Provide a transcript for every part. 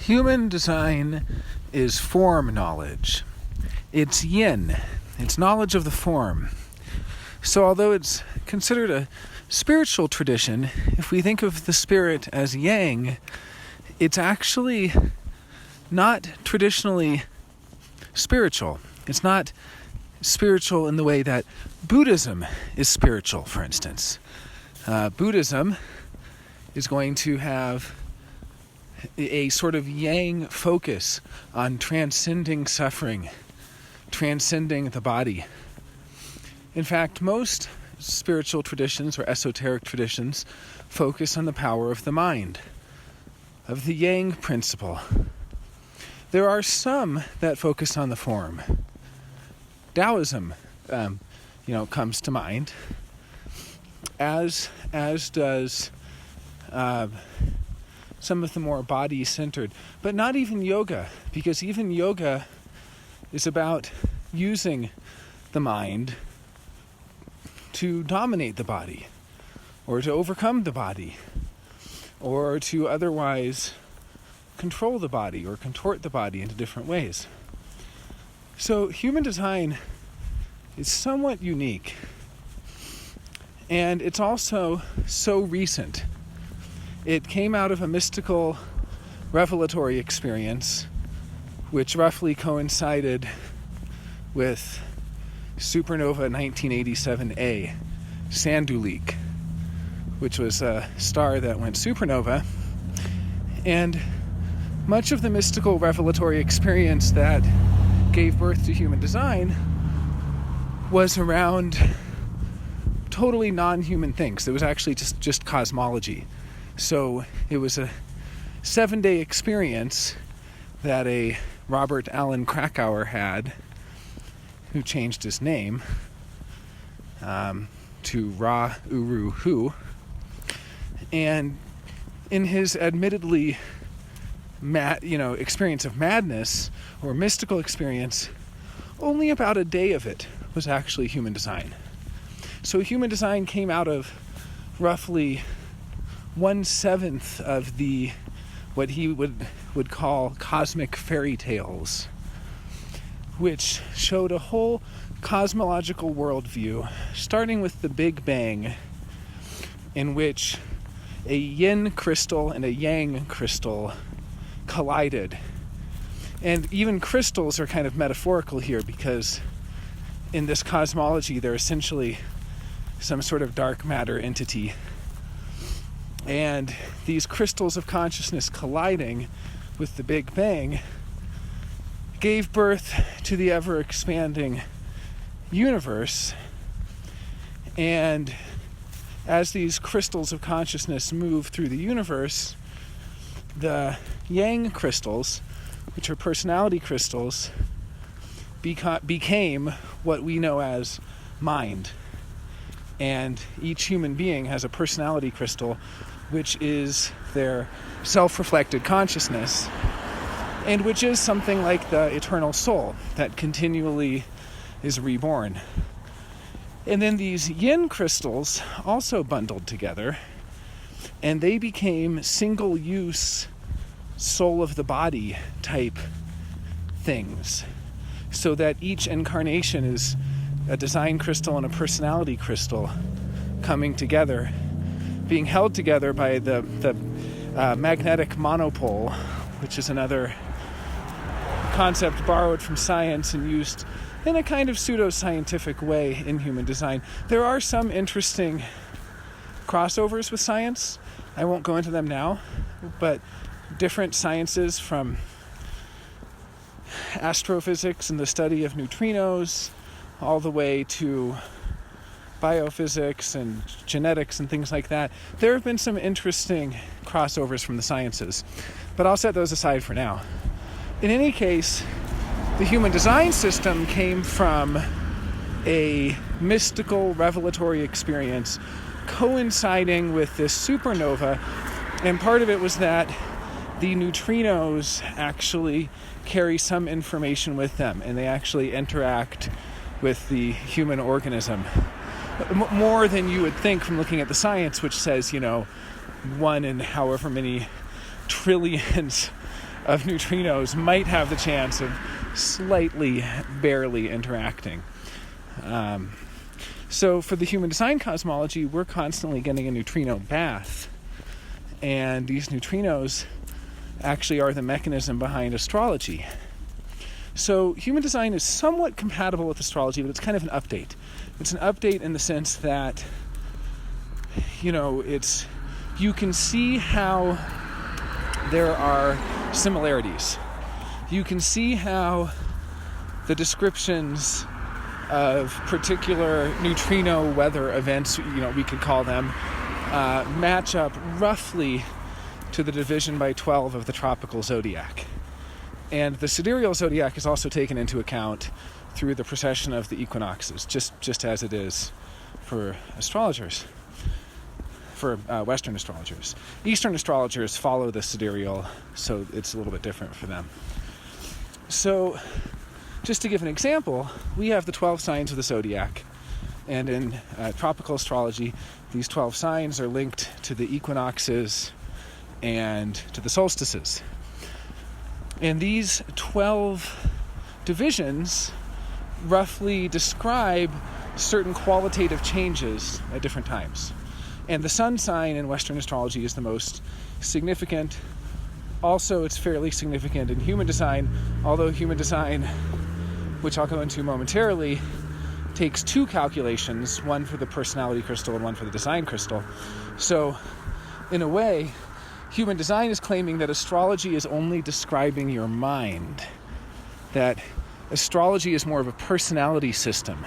Human design is form knowledge. It's yin. It's knowledge of the form. So although it's considered a spiritual tradition, if we think of the spirit as yang, it's actually not traditionally spiritual. It's not spiritual in the way that Buddhism is spiritual, for instance. Buddhism is going to have a sort of yang focus on transcending suffering, transcending the body. In fact, most spiritual traditions or esoteric traditions focus on the power of the mind, of the yang principle. There are some that focus on the form. Taoism, comes to mind, as does some of the more body-centered, but not even yoga, because even yoga is about using the mind to dominate the body, or to overcome the body, or to otherwise control the body or contort the body into different ways. So human design is somewhat unique, and it's also so recent. It came out of a mystical revelatory experience which roughly coincided with supernova 1987A, Sanduleak, which was a star that went supernova. And much of the mystical revelatory experience that gave birth to human design was around totally non-human things. It was actually just cosmology. So it was a 7-day experience that a Robert Allen Krakauer had, who changed his name to Ra Uru Hu. And in his admittedly experience of madness or mystical experience, only about a day of it was actually human design. So human design came out of roughly 1/7 of the what he would call cosmic fairy tales, which showed a whole cosmological worldview, starting with the Big Bang, in which a yin crystal and a yang crystal collided. And even crystals are kind of metaphorical here, because in this cosmology they're essentially some sort of dark matter entity. And these crystals of consciousness colliding with the Big Bang gave birth to the ever-expanding universe. And as these crystals of consciousness move through the universe, the yang crystals, which are personality crystals, became what we know as mind. And each human being has a personality crystal, which is their self-reflected consciousness, and which is something like the eternal soul that continually is reborn. And then these yin crystals also bundled together, and they became single-use soul of the body type things, so that each incarnation is a design crystal and a personality crystal coming together, being held together by the magnetic monopole, which is another concept borrowed from science and used in a kind of pseudo-scientific way in human design. There are some interesting crossovers with science. I won't go into them now, but different sciences, from astrophysics and the study of neutrinos all the way to biophysics and genetics and things like that. There have been some interesting crossovers from the sciences, but I'll set those aside for now. In any case, the human design system came from a mystical revelatory experience coinciding with this supernova, and part of it was that the neutrinos actually carry some information with them, and they actually interact with the human organism more than you would think from looking at the science, which says, 1 in however many trillions of neutrinos might have the chance of slightly, barely interacting. So for the human design cosmology, we're constantly getting a neutrino bath. And these neutrinos actually are the mechanism behind astrology. So human design is somewhat compatible with astrology, but it's kind of an update. It's an update in the sense that, you can see how there are similarities. You can see how the descriptions of particular neutrino weather events, we could call them, match up roughly to the division by 12 of the tropical zodiac. And the sidereal zodiac is also taken into account through the precession of the equinoxes, just as it is for astrologers, for Western astrologers. Eastern astrologers follow the sidereal, so it's a little bit different for them. So, just to give an example, we have the 12 signs of the zodiac, and in tropical astrology, these 12 signs are linked to the equinoxes and to the solstices. And these 12 divisions roughly describe certain qualitative changes at different times. And the sun sign in Western astrology is the most significant. Also, it's fairly significant in human design, although human design, which I'll go into momentarily, takes two calculations, one for the personality crystal and one for the design crystal. So, in a way, human design is claiming that astrology is only describing your mind, that astrology is more of a personality system.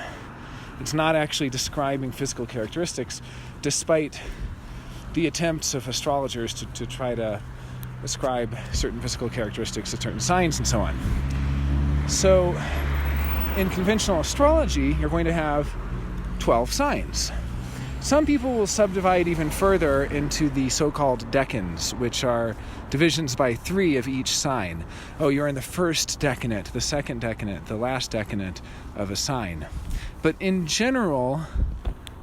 It's not actually describing physical characteristics, despite the attempts of astrologers to try to ascribe certain physical characteristics to certain signs and so on. So, in conventional astrology, you're going to have 12 signs. Some people will subdivide even further into the so-called decans, which are divisions by 3 of each sign. Oh, you're in the first decanate, the second decanate, the last decanate of a sign. But in general,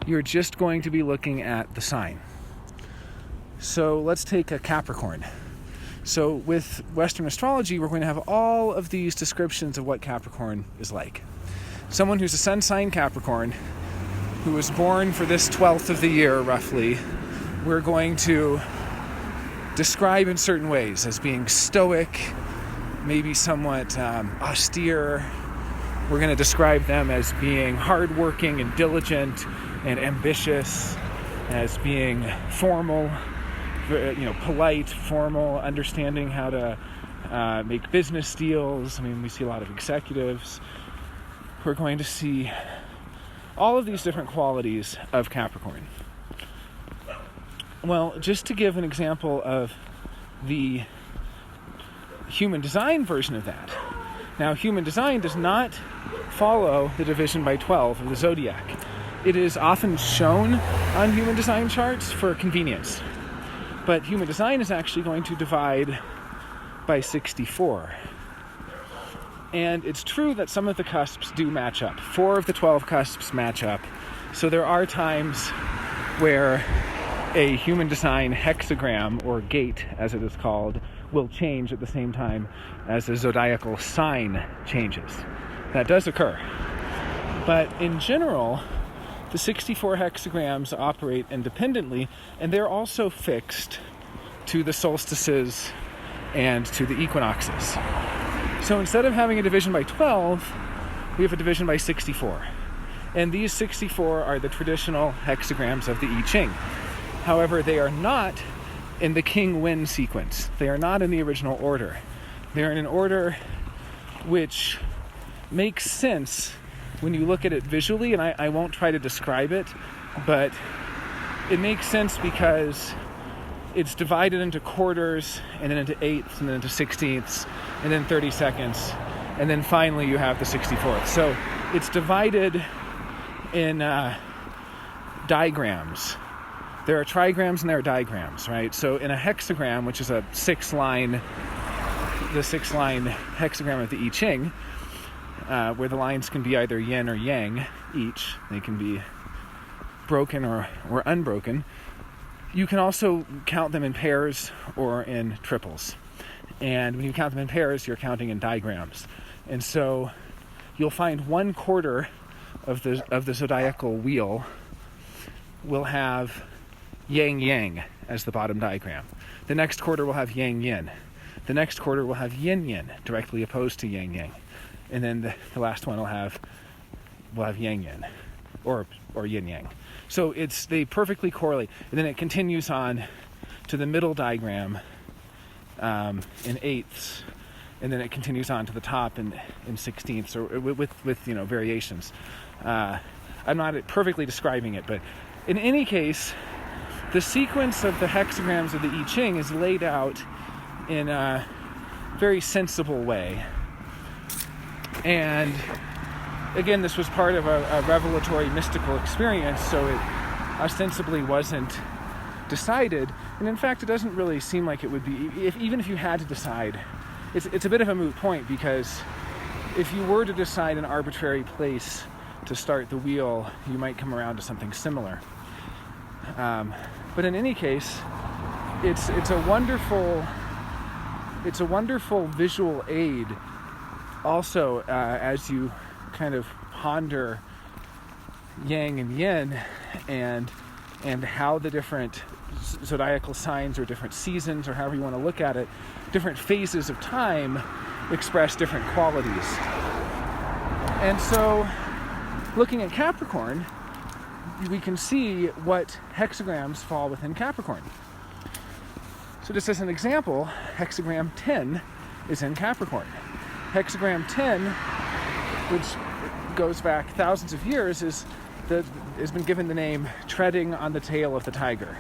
you're just going to be looking at the sign. So let's take a Capricorn. So with Western astrology, we're going to have all of these descriptions of what Capricorn is like. Someone who's a sun sign Capricorn, who was born for this 12th of the year, roughly, we're going to describe in certain ways as being stoic, maybe somewhat austere. We're going to describe them as being hardworking and diligent and ambitious, as being formal, polite, formal, understanding how to make business deals. I mean, we see a lot of executives. We're going to see all of these different qualities of Capricorn. Well, just to give an example of the human design version of that. Now, human design does not follow the division by 12 of the zodiac. It is often shown on human design charts for convenience. But human design is actually going to divide by 64. And it's true that some of the cusps do match up. 4 of the 12 cusps match up. So there are times where a human design hexagram, or gate as it is called, will change at the same time as the zodiacal sign changes. That does occur. But in general, the 64 hexagrams operate independently, and they're also fixed to the solstices and to the equinoxes. So instead of having a division by 12, we have a division by 64. And these 64 are the traditional hexagrams of the I Ching. However, they are not in the King-Wen sequence. They are not in the original order. They're in an order which makes sense when you look at it visually, and I won't try to describe it, but it makes sense because it's divided into quarters, and then into eighths, and then into sixteenths, and then 32nds, and then finally you have the 64th. So it's divided in diagrams. There are trigrams and there are diagrams, right? So in a hexagram, which is a 6-line, the 6-line hexagram of the I Ching, where the lines can be either yin or yang each, they can be broken or unbroken. You can also count them in pairs or in triples. And when you count them in pairs, you're counting in digrams. And so you'll find 1/4 of the zodiacal wheel will have yang yang as the bottom diagram. The next quarter will have yang yin. The next quarter will have yin yin, directly opposed to yang yang. And then the last one will have yang yin, or yin yang. So they perfectly correlate. And then it continues on to the middle diagram in eighths, and then it continues on to the top in sixteenths, or with variations. I'm not perfectly describing it, but in any case, the sequence of the hexagrams of the I Ching is laid out in a very sensible way. And again, this was part of a revelatory mystical experience, so it ostensibly wasn't decided. And in fact, it doesn't really seem like it would be, even if you had to decide. It's a bit of a moot point, because if you were to decide an arbitrary place to start the wheel, you might come around to something similar. But in any case, it's a wonderful visual aid also as you kind of ponder yang and yin and how the different zodiacal signs or different seasons, or however you want to look at it, different phases of time express different qualities. And so looking at Capricorn, we can see what hexagrams fall within Capricorn. So just as an example, hexagram 10 is in Capricorn. Hexagram 10, which goes back thousands of years, has been given the name treading on the tail of the tiger.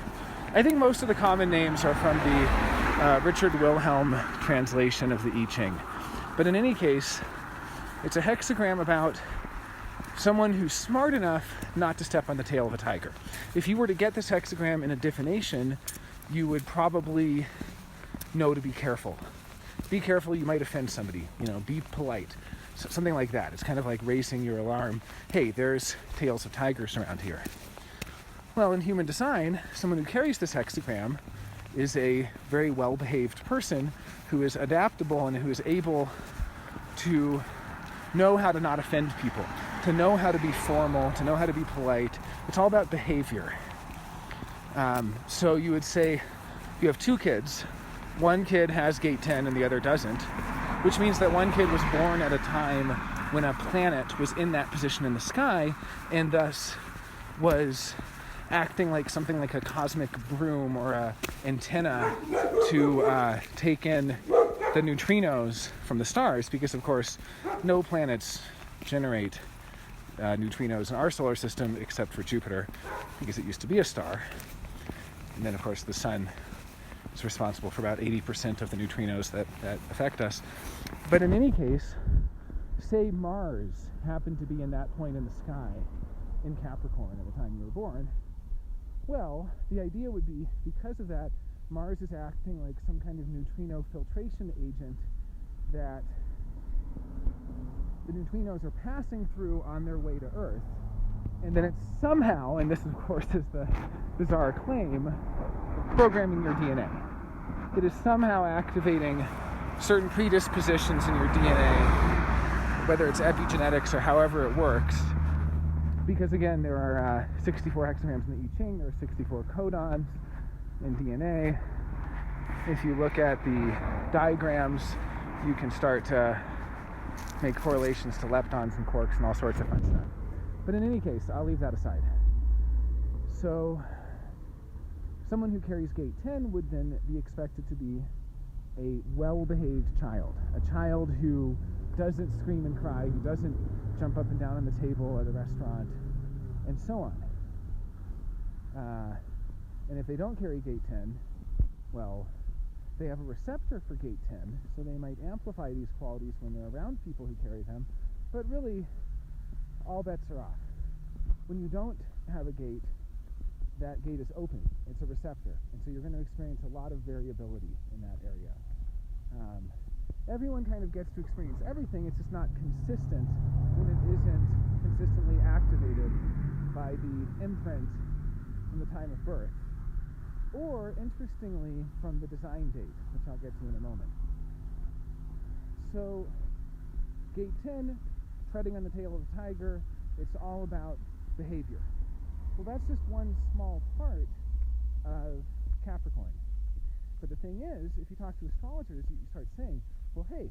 I think most of the common names are from the Richard Wilhelm translation of the I Ching. But in any case, it's a hexagram about someone who's smart enough not to step on the tail of a tiger. If you were to get this hexagram in a divination, you would probably know to be careful. Be careful, you might offend somebody. Be polite. Something like that. It's kind of like raising your alarm. Hey, there's tails of tigers around here. Well, in human design, someone who carries this hexagram is a very well-behaved person who is adaptable and who is able to know how to not offend people, to know how to be formal, to know how to be polite. It's all about behavior. So you would say you have two kids. One kid has gate 10 and the other doesn't, which means that one kid was born at a time when a planet was in that position in the sky, and thus was acting like something like a cosmic broom or a antenna to take in the neutrinos from the stars, because of course no planets generate neutrinos in our solar system except for Jupiter, because it used to be a star. And then of course the sun is responsible for about 80% of the neutrinos that affect us. But in any case, say Mars happened to be in that point in the sky in Capricorn at the time you were born. Well, the idea would be, because of that, Mars is acting like some kind of neutrino filtration agent that the neutrinos are passing through on their way to Earth. And then it's somehow, and this of course is the bizarre claim, programming your DNA. It is somehow activating certain predispositions in your DNA, whether it's epigenetics or however it works. Because again, there are 64 hexagrams in the I Ching, there are 64 codons in DNA. If you look at the diagrams, you can start to make correlations to leptons and quarks and all sorts of fun stuff. But in any case, I'll leave that aside. So someone who carries gate 10 would then be expected to be a well-behaved child, a child who doesn't scream and cry, who doesn't jump up and down on the table at a restaurant, and so on. And if they don't carry gate 10, well, they have a receptor for gate 10, so they might amplify these qualities when they're around people who carry them, but really, all bets are off. When you don't have a gate, that gate is open. It's a receptor, and so you're going to experience a lot of variability in that area. Everyone kind of gets to experience everything, it's just not consistent when it isn't consistently activated by the imprint from the time of birth, or, interestingly, from the design date, which I'll get to in a moment. So gate 10, treading on the tail of the tiger, it's all about behavior. Well, that's just one small part of Capricorn. But the thing is, if you talk to astrologers, you start saying, well, hey,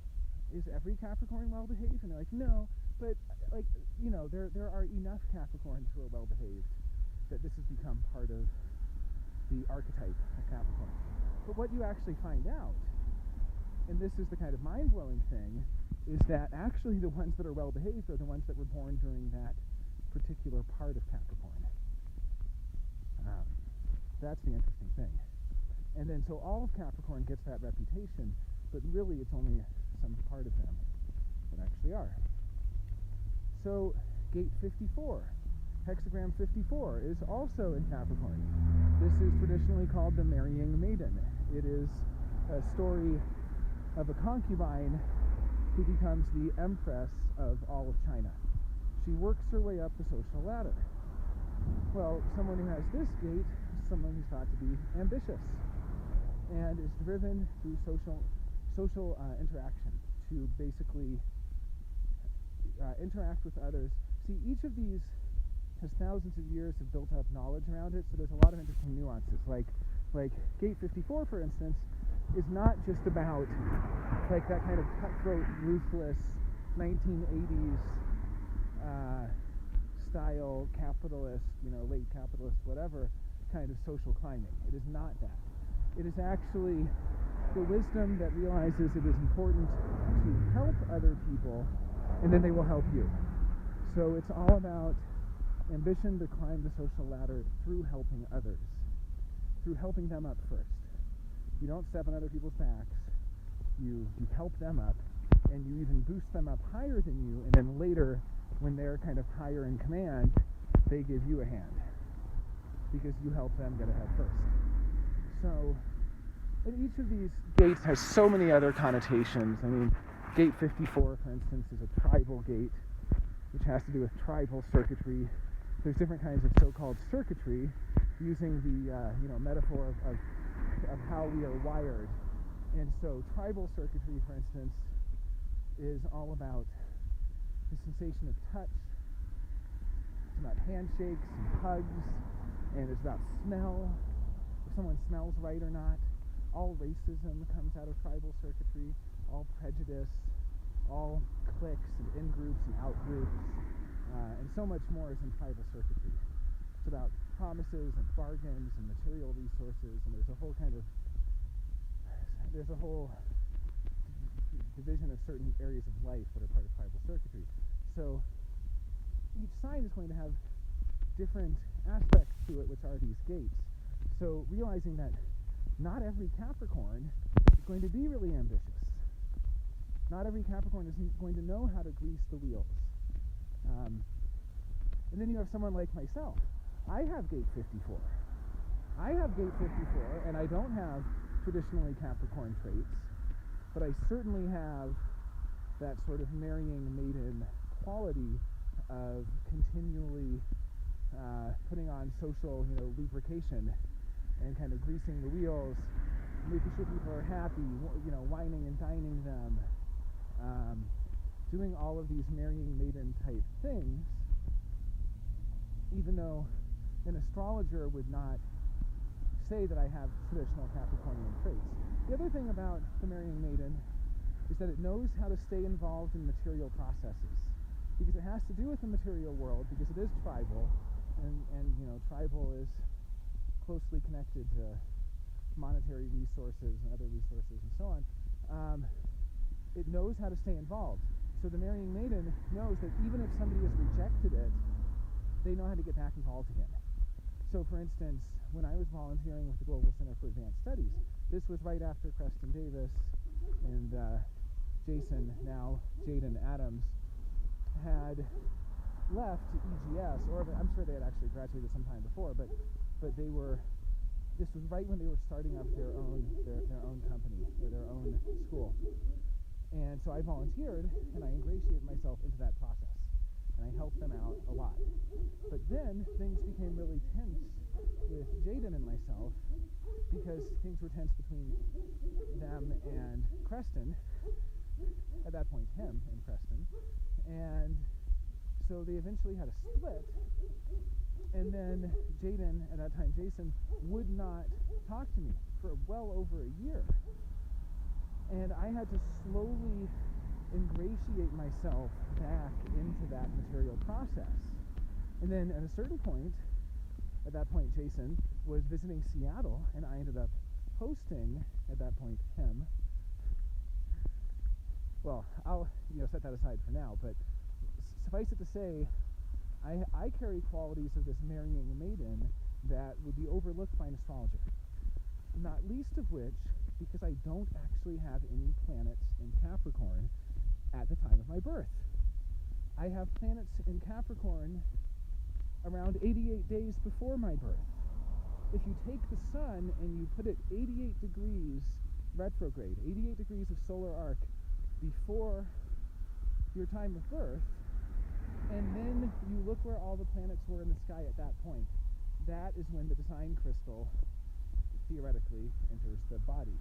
is every Capricorn well behaved? And they're like, no, but there are enough Capricorns who are well behaved that this has become part of the archetype of Capricorn. But what you actually find out, and this is the kind of mind-blowing thing, is that actually the ones that are well behaved are the ones that were born during that particular part of Capricorn. That's the interesting thing. And then so all of Capricorn gets that reputation, but really it's only some part of them that actually are. So gate 54, hexagram 54, is also in Capricorn. This is traditionally called the Marrying Maiden. It is a story of a concubine who becomes the empress of all of China. She works her way up the social ladder. Well, someone who has this gate is someone who's thought to be ambitious and is driven through social interaction to basically interact with others. See, each of these has thousands of years of built up knowledge around it, so there's a lot of interesting nuances. Like gate 54, for instance, is not just about like that kind of cutthroat, ruthless 1980s style capitalist, late capitalist, whatever kind of social climbing. It is not that. It is actually the wisdom that realizes it is important to help other people, and then they will help you. So it's all about ambition to climb the social ladder through helping others, through helping them up first. You don't step on other people's backs. You help them up, and you even boost them up higher than you, and then later, when they're kind of higher in command, they give you a hand because you help them get ahead first. So, and each of these gates has so many other connotations. I mean, gate 54, for instance, is a tribal gate, which has to do with tribal circuitry. There's different kinds of so-called circuitry using the metaphor of how we are wired. And so tribal circuitry, for instance, is all about the sensation of touch. It's about handshakes and hugs, and it's about smell, if someone smells right or not. All racism comes out of tribal circuitry, all prejudice, all cliques and in-groups and out-groups, and so much more is in tribal circuitry. It's about promises and bargains and material resources, and there's a whole division of certain areas of life that are part of tribal circuitry. So each sign is going to have different aspects to it, which are these gates. So realizing that not every Capricorn is going to be really ambitious. Not every Capricorn is going to know how to grease the wheels. And then you have someone like myself. I have gate 54. And I don't have traditionally Capricorn traits, but I certainly have that sort of marrying maiden quality of continually putting on social, lubrication and kind of greasing the wheels, making sure people are happy, wining and dining them, doing all of these marrying maiden type things, even though an astrologer would not say that I have traditional Capricornian traits. The other thing about the Marrying Maiden is that it knows how to stay involved in material processes, because it has to do with the material world, because it is tribal, and tribal is closely connected to monetary resources and other resources and so on. It knows how to stay involved. So the Marrying Maiden knows that even if somebody has rejected it, they know how to get back involved again. So for instance, when I was volunteering with the Global Center for Advanced Studies, this was right after Preston Davis and Jason, now Jaden Adams, had left EGS, or I'm sure they had actually graduated sometime before, but this was right when they were starting up their own company, or their own school. And so I volunteered, and I ingratiated myself into that process, and I helped them out a lot. But then things became really tense with Jaden and myself, because things were tense between them and Creston, at that point him and Preston, and so they eventually had a split, and then Jaden, at that time Jason, would not talk to me for well over a year, and I had to slowly ingratiate myself back into that material process. And then at a certain point, at that point Jason was visiting Seattle, and I ended up hosting, at that point, him. Well, I'll set that aside for now, but suffice it to say, I carry qualities of this marrying maiden that would be overlooked by an astrologer. Not least of which, because I don't actually have any planets in Capricorn at the time of my birth. I have planets in Capricorn around 88 days before my birth. If you take the sun and you put it 88 degrees retrograde, 88 degrees of solar arc before your time of birth, and then you look where all the planets were in the sky at that point, that is when the design crystal theoretically enters the body.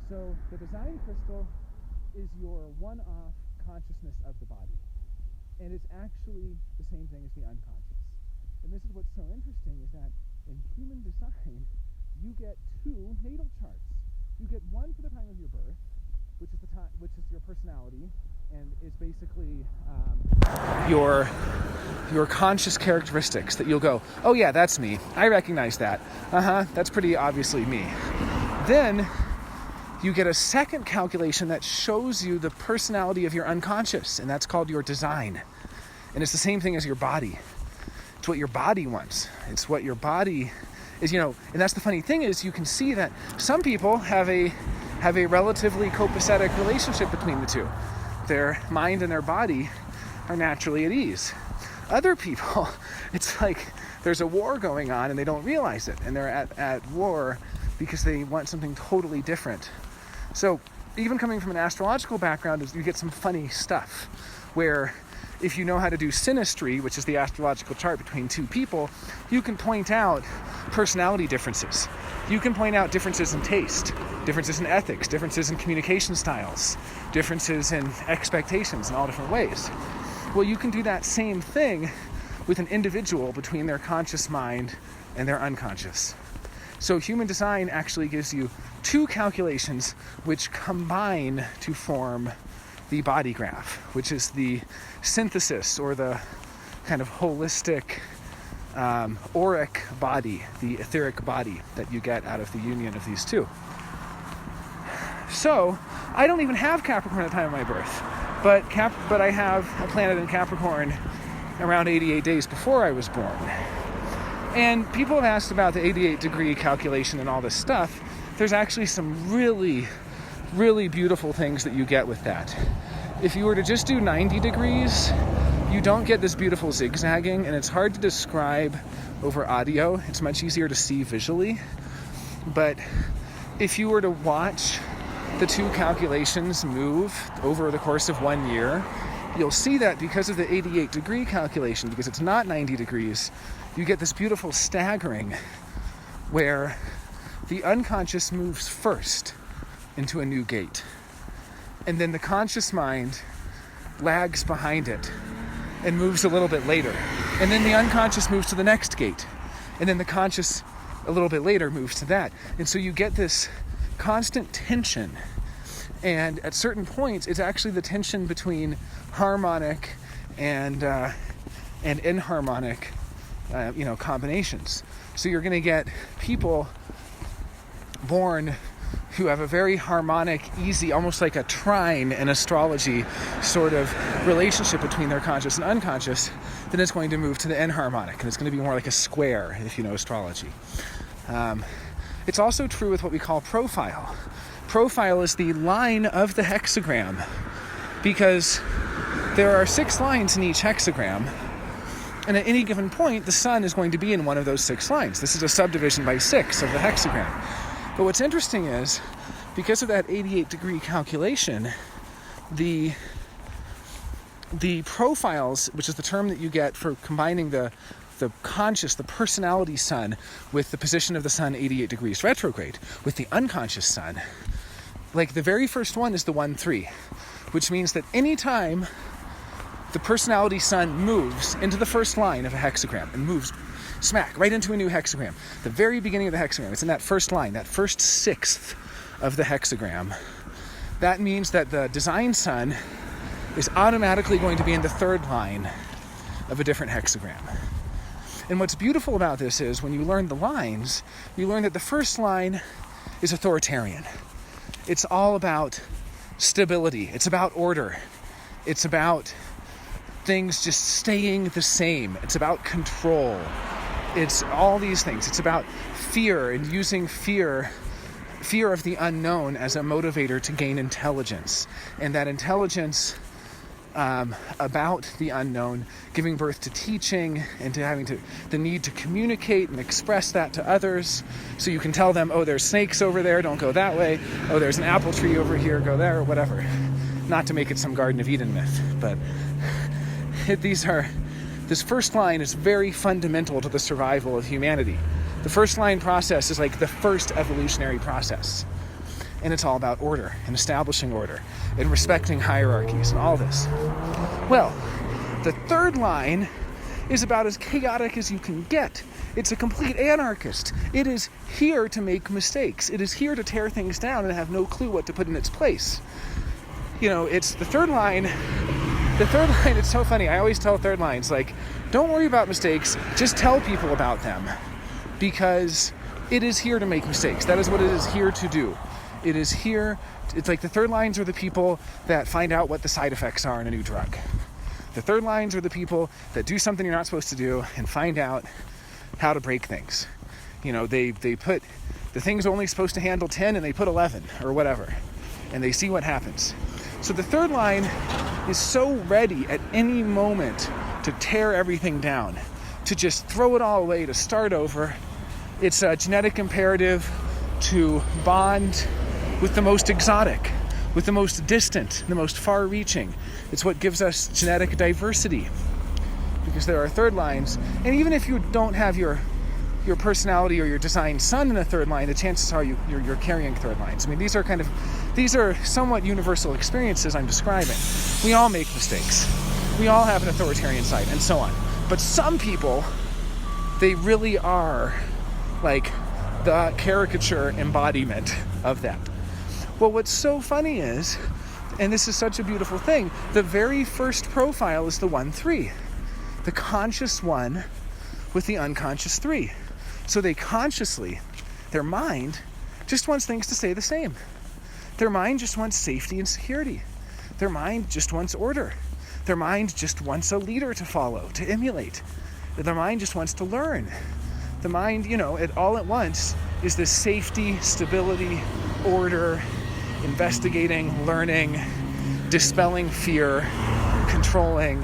So the design crystal is your one-off consciousness of the body. And it's actually the same thing as the unconscious. And this is what's so interesting, is that in human design, you get two natal charts. You get one for the time of your birth, which is your personality, and is basically your conscious characteristics that you'll go, oh yeah, that's me. I recognize that. That's pretty obviously me. Then you get a second calculation that shows you the personality of your unconscious, and that's called your design. And it's the same thing as your body. It's what your body wants. It's what your body is, and that's the funny thing, is you can see that some people have a relatively copacetic relationship between the two. Their mind and their body are naturally at ease. Other people, it's like there's a war going on and they don't realize it, and they're at war because they want something totally different. So even coming from an astrological background, you get some funny stuff where if you know how to do synastry, which is the astrological chart between two people, you can point out personality differences. You can point out differences in taste, differences in ethics, differences in communication styles, differences in expectations in all different ways. Well, you can do that same thing with an individual between their conscious mind and their unconscious. So human design actually gives you two calculations which combine to form the body graph, which is the synthesis or the kind of holistic auric body, the etheric body that you get out of the union of these two. So I don't even have Capricorn at the time of my birth, but I have a planet in Capricorn around 88 days before I was born. And people have asked about the 88 degree calculation and all this stuff. There's actually some really, really beautiful things that you get with that. If you were to just do 90 degrees, you don't get this beautiful zigzagging, and it's hard to describe over audio. It's much easier to see visually. But if you were to watch the two calculations move over the course of 1 year, you'll see that because of the 88 degree calculation, because it's not 90 degrees, you get this beautiful staggering where the unconscious moves first into a new gate. And then the conscious mind lags behind it and moves a little bit later. And then the unconscious moves to the next gate. And then the conscious, a little bit later, moves to that. And so you get this constant tension. And at certain points, it's actually the tension between harmonic and inharmonic combinations. So you're going to get people born who have a very harmonic, easy, almost like a trine in astrology sort of relationship between their conscious and unconscious. Then it's going to move to the enharmonic, and it's going to be more like a square, if you know astrology. It's also true with what we call profile. Profile is the line of the hexagram, because there are 6 lines in each hexagram, and at any given point, the sun is going to be in one of those 6 lines. This is a subdivision by 6 of the hexagram. But what's interesting is, because of that 88 degree calculation, the profiles, which is the term that you get for combining the conscious, the personality sun, with the position of the sun 88 degrees retrograde, with the unconscious sun, like the very first one is the 1-3, which means that anytime the personality sun moves into the first line of a hexagram and moves smack right into a new hexagram, the very beginning of the hexagram, it's in that first line, that first sixth of the hexagram, that means that the design sun is automatically going to be in the third line of a different hexagram. And what's beautiful about this is when you learn the lines, you learn that the first line is authoritarian. It's all about stability. It's about order. It's about things just staying the same. It's about control. It's all these things. It's about fear and using fear of the unknown as a motivator to gain intelligence. And that intelligence about the unknown, giving birth to teaching and to having the need to communicate and express that to others. So you can tell them, oh, there's snakes over there, don't go that way. Oh, there's an apple tree over here, go there, or whatever. Not to make it some Garden of Eden myth, but this first line is very fundamental to the survival of humanity. The first line process is like the first evolutionary process. And it's all about order and establishing order and respecting hierarchies and all this. Well, the third line is about as chaotic as you can get. It's a complete anarchist. It is here to make mistakes. It is here to tear things down and have no clue what to put in its place. You know, it's the third line. The third line, it's so funny. I always tell third lines, like, don't worry about mistakes. Just tell people about them. Because it is here to make mistakes. That is what it is here to do. It is here, it's like the third lines are the people that find out what the side effects are in a new drug. The third lines are the people that do something you're not supposed to do and find out how to break things. You know, they put, the thing's only supposed to handle 10 and they put 11 or whatever. And they see what happens. So the third line is so ready at any moment to tear everything down, to just throw it all away, to start over. It's a genetic imperative to bond with the most exotic, with the most distant, the most far-reaching. It's what gives us genetic diversity, because there are third lines. And even if you don't have your personality or your design sun in the third line, the chances are you're carrying third lines. I mean, these are somewhat universal experiences I'm describing. We all make mistakes. We all have an authoritarian side, and so on. But some people, they really are like the caricature embodiment of that. Well, what's so funny is, and this is such a beautiful thing, the very first profile is the 1-3, the conscious one with the unconscious 3. So they consciously, their mind just wants things to stay the same. Their mind just wants safety and security. Their mind just wants order. Their mind just wants a leader to follow, to emulate. Their mind just wants to learn. The mind, it all at once is this safety, stability, order, investigating, learning, dispelling fear, controlling,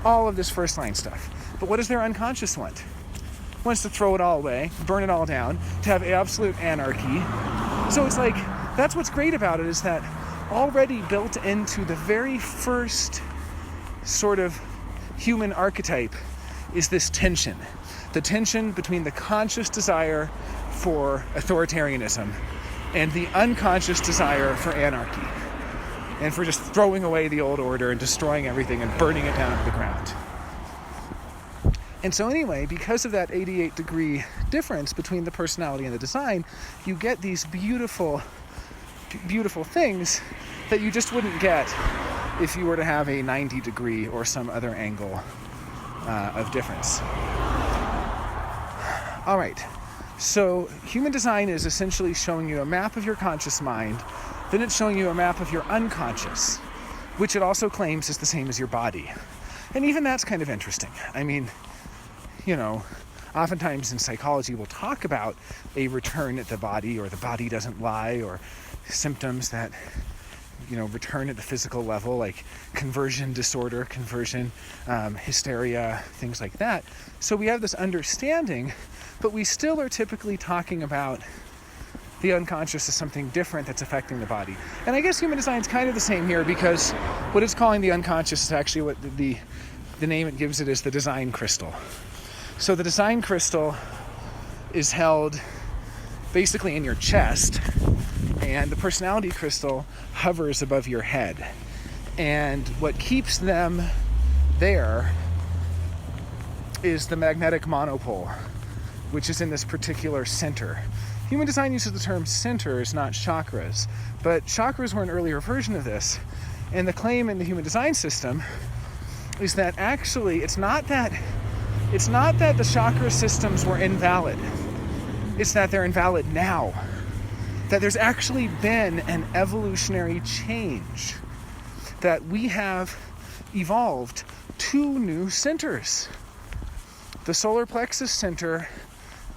all of this first line stuff. But what does their unconscious want? It wants to throw it all away, burn it all down, to have absolute anarchy. So it's like, that's what's great about it, is that already built into the very first sort of human archetype is this tension. The tension between the conscious desire for authoritarianism and the unconscious desire for anarchy, and for just throwing away the old order and destroying everything and burning it down to the ground. And so anyway, because of that 88-degree difference between the personality and the design, you get these beautiful, beautiful things that you just wouldn't get if you were to have a 90-degree or some other angle of difference. All right, so human design is essentially showing you a map of your conscious mind, then it's showing you a map of your unconscious, which it also claims is the same as your body. And even that's kind of interesting. I mean, oftentimes in psychology we'll talk about a return at the body, or the body doesn't lie, or symptoms that, return at the physical level, like conversion disorder, conversion, hysteria, things like that. So we have this understanding, but we still are typically talking about the unconscious as something different that's affecting the body. And I guess human design is kind of the same here, because what it's calling the unconscious is actually what the name it gives it is the design crystal. So the design crystal is held basically in your chest, and the personality crystal hovers above your head. And what keeps them there is the magnetic monopole, which is in this particular center. Human design uses the term centers, not chakras, but chakras were an earlier version of this. And the claim in the human design system is that actually it's not that the chakra systems were invalid. It's that they're invalid now. That there's actually been an evolutionary change. That we have evolved 2 new centers. The solar plexus center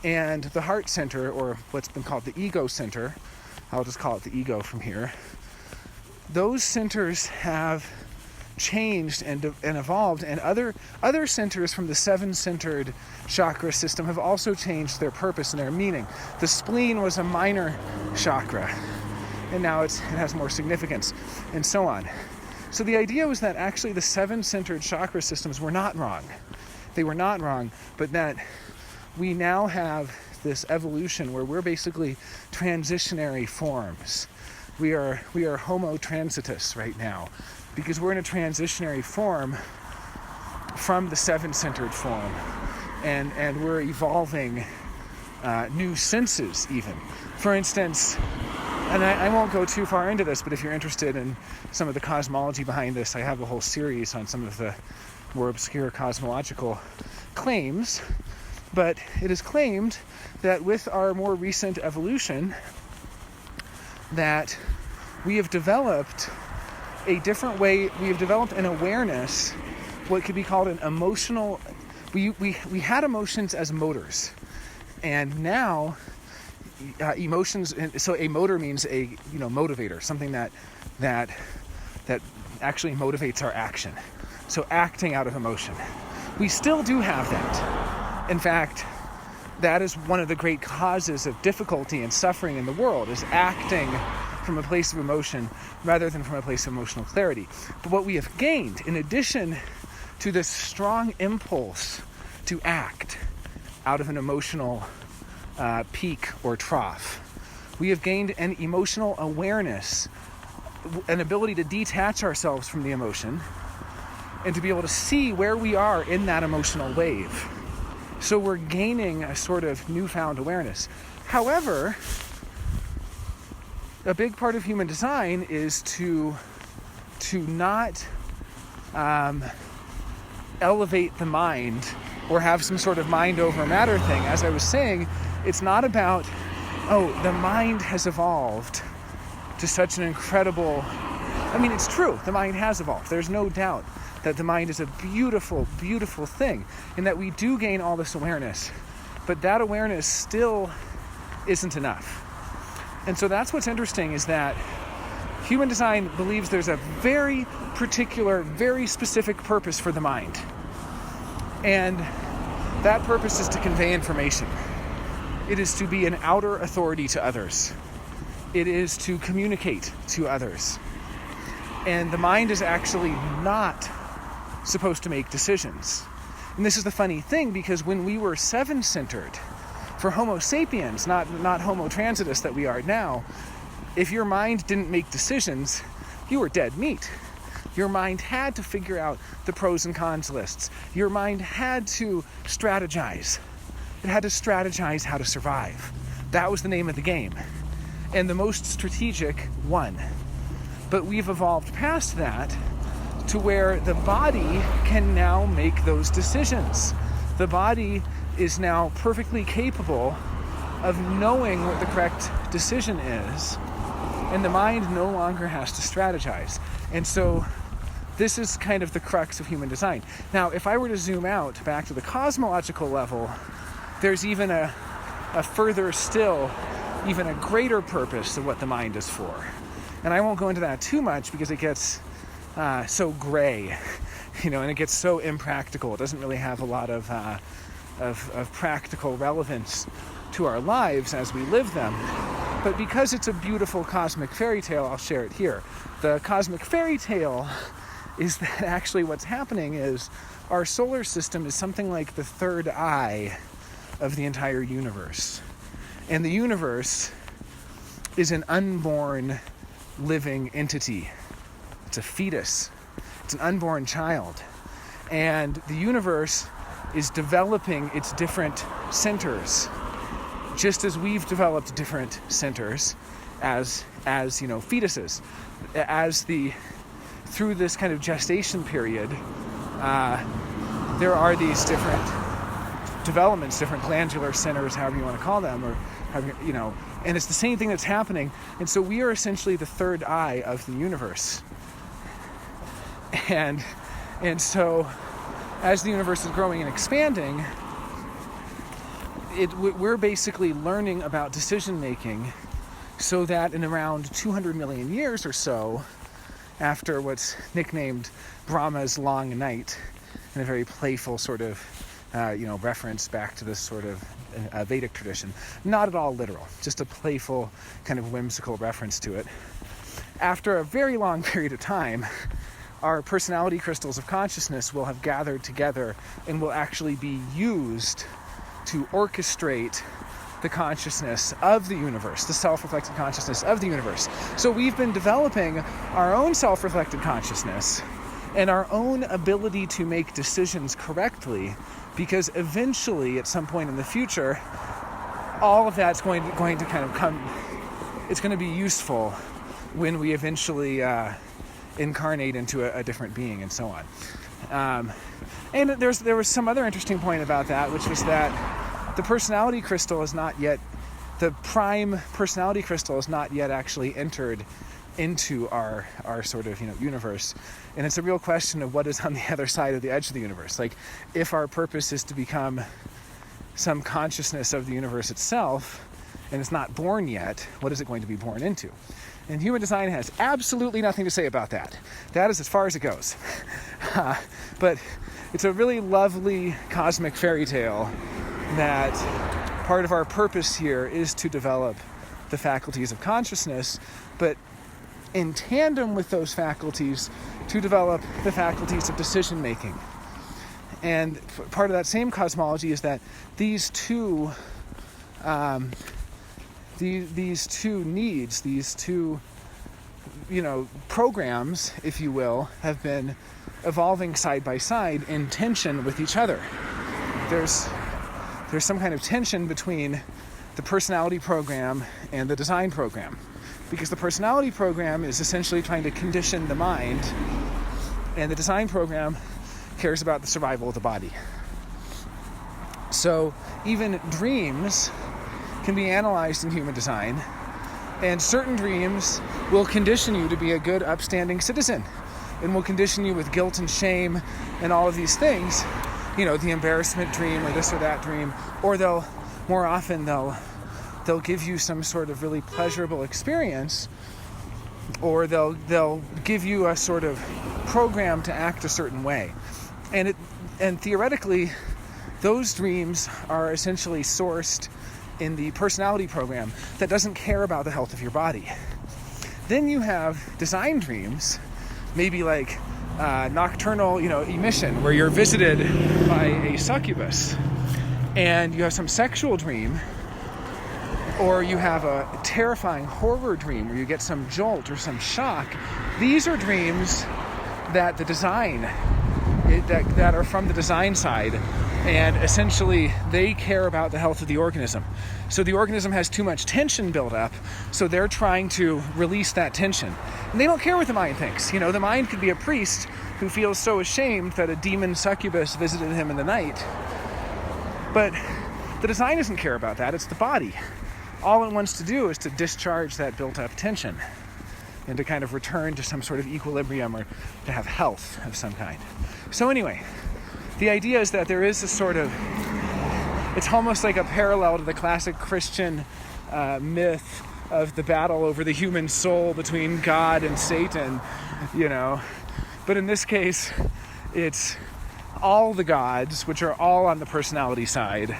and the heart center, or what's been called the ego center. I'll just call it the ego from here. Those centers have changed and evolved, and other centers from the 7-centered chakra system have also changed their purpose and their meaning. The spleen was a minor chakra, and now it has more significance, and so on. So the idea was that actually the 7-centered chakra systems were not wrong. They were not wrong, but that we now have this evolution where we're basically transitionary forms. We are homo transitus right now, because we're in a transitionary form from the 7-centered form, and we're evolving new senses even. For instance, and I won't go too far into this, but if you're interested in some of the cosmology behind this, I have a whole series on some of the more obscure cosmological claims. But it is claimed that with our more recent evolution, that we have developed a different way, we have developed an awareness, what could be called an emotional, we had emotions as motors, and now emotions, so a motor means a motivator, something that actually motivates our action. So acting out of emotion. We still do have that. In fact, that is one of the great causes of difficulty and suffering in the world, is acting from a place of emotion rather than from a place of emotional clarity. But what we have gained, in addition to this strong impulse to act out of an emotional peak or trough, we have gained an emotional awareness, an ability to detach ourselves from the emotion and to be able to see where we are in that emotional wave. So we're gaining a sort of newfound awareness. However, a big part of human design is to not elevate the mind or have some sort of mind over matter thing. As I was saying, it's not about, the mind has evolved to such an incredible... I mean, it's true, the mind has evolved. There's no doubt that the mind is a beautiful, beautiful thing, and that we do gain all this awareness. But that awareness still isn't enough. And so that's what's interesting, is that human design believes there's a very particular, very specific purpose for the mind. And that purpose is to convey information. It is to be an outer authority to others. It is to communicate to others. And the mind is actually not supposed to make decisions. And this is the funny thing, because when we were 7-centered, for Homo sapiens, not Homo transitus that we are now, if your mind didn't make decisions, you were dead meat. Your mind had to figure out the pros and cons lists. Your mind had to strategize. It had to strategize how to survive. That was the name of the game. And the most strategic won. But we've evolved past that to where the body can now make those decisions. The body is now perfectly capable of knowing what the correct decision is, and the mind no longer has to strategize. And so this is kind of the crux of human design. Now, if I were to zoom out back to the cosmological level, there's even a further still, even a greater purpose of what the mind is for. And I won't go into that too much because it gets so gray, and it gets so impractical. It doesn't really have a lot of practical relevance to our lives as we live them. But because it's a beautiful cosmic fairy tale, I'll share it here. The cosmic fairy tale is that actually what's happening is our solar system is something like the third eye of the entire universe. And the universe is an unborn living entity. It's a fetus. It's an unborn child. And the universe is developing its different centers, just as we've developed different centers as fetuses. Through this kind of gestation period, there are these different developments, different glandular centers, however you want to call them, or and it's the same thing that's happening. And so we are essentially the third eye of the universe. And so as the universe is growing and expanding, we're basically learning about decision making, so that in around 200 million years or so, after what's nicknamed Brahma's long night, in a very playful sort of reference back to this sort of Vedic tradition, not at all literal, just a playful kind of whimsical reference to it. After a very long period of time, our personality crystals of consciousness will have gathered together and will actually be used to orchestrate the consciousness of the universe, the self-reflected consciousness of the universe. So we've been developing our own self-reflected consciousness and our own ability to make decisions correctly, because eventually, at some point in the future, all of that's going to kind of come. It's going to be useful when we eventually incarnate into a different being, and so on. And there was some other interesting point about that, which was that the personality crystal is not yet, the prime personality crystal is not yet actually entered into our sort of universe. And it's a real question of what is on the other side of the edge of the universe. Like, if our purpose is to become some consciousness of the universe itself, and it's not born yet, what is it going to be born into? And human design has absolutely nothing to say about that. That is as far as it goes. But it's a really lovely cosmic fairy tale that part of our purpose here is to develop the faculties of consciousness, but in tandem with those faculties, to develop the faculties of decision making. And part of that same cosmology is that these two needs, these two programs, if you will, have been evolving side by side in tension with each other. There's some kind of tension between the personality program and the design program, because the personality program is essentially trying to condition the mind, and the design program cares about the survival of the body. So even dreams can be analyzed in human design, and certain dreams will condition you to be a good, upstanding citizen, and will condition you with guilt and shame and all of these things, the embarrassment dream or this or that dream, or they'll give you some sort of really pleasurable experience, or they'll give you a sort of program to act a certain way. And theoretically, those dreams are essentially sourced in the personality program that doesn't care about the health of your body. Then you have design dreams, maybe like nocturnal, emission, where you're visited by a succubus, and you have some sexual dream, or you have a terrifying horror dream where you get some jolt or some shock. These are dreams that that are from the design side, and essentially they care about the health of the organism. So the organism has too much tension built up, so they're trying to release that tension. And they don't care what the mind thinks. The mind could be a priest who feels so ashamed that a demon succubus visited him in the night. But the design doesn't care about that, it's the body. All it wants to do is to discharge that built-up tension and to kind of return to some sort of equilibrium, or to have health of some kind. So anyway, the idea is that there is a sort of, it's almost like a parallel to the classic Christian myth of the battle over the human soul between God and Satan, But in this case, it's all the gods, which are all on the personality side,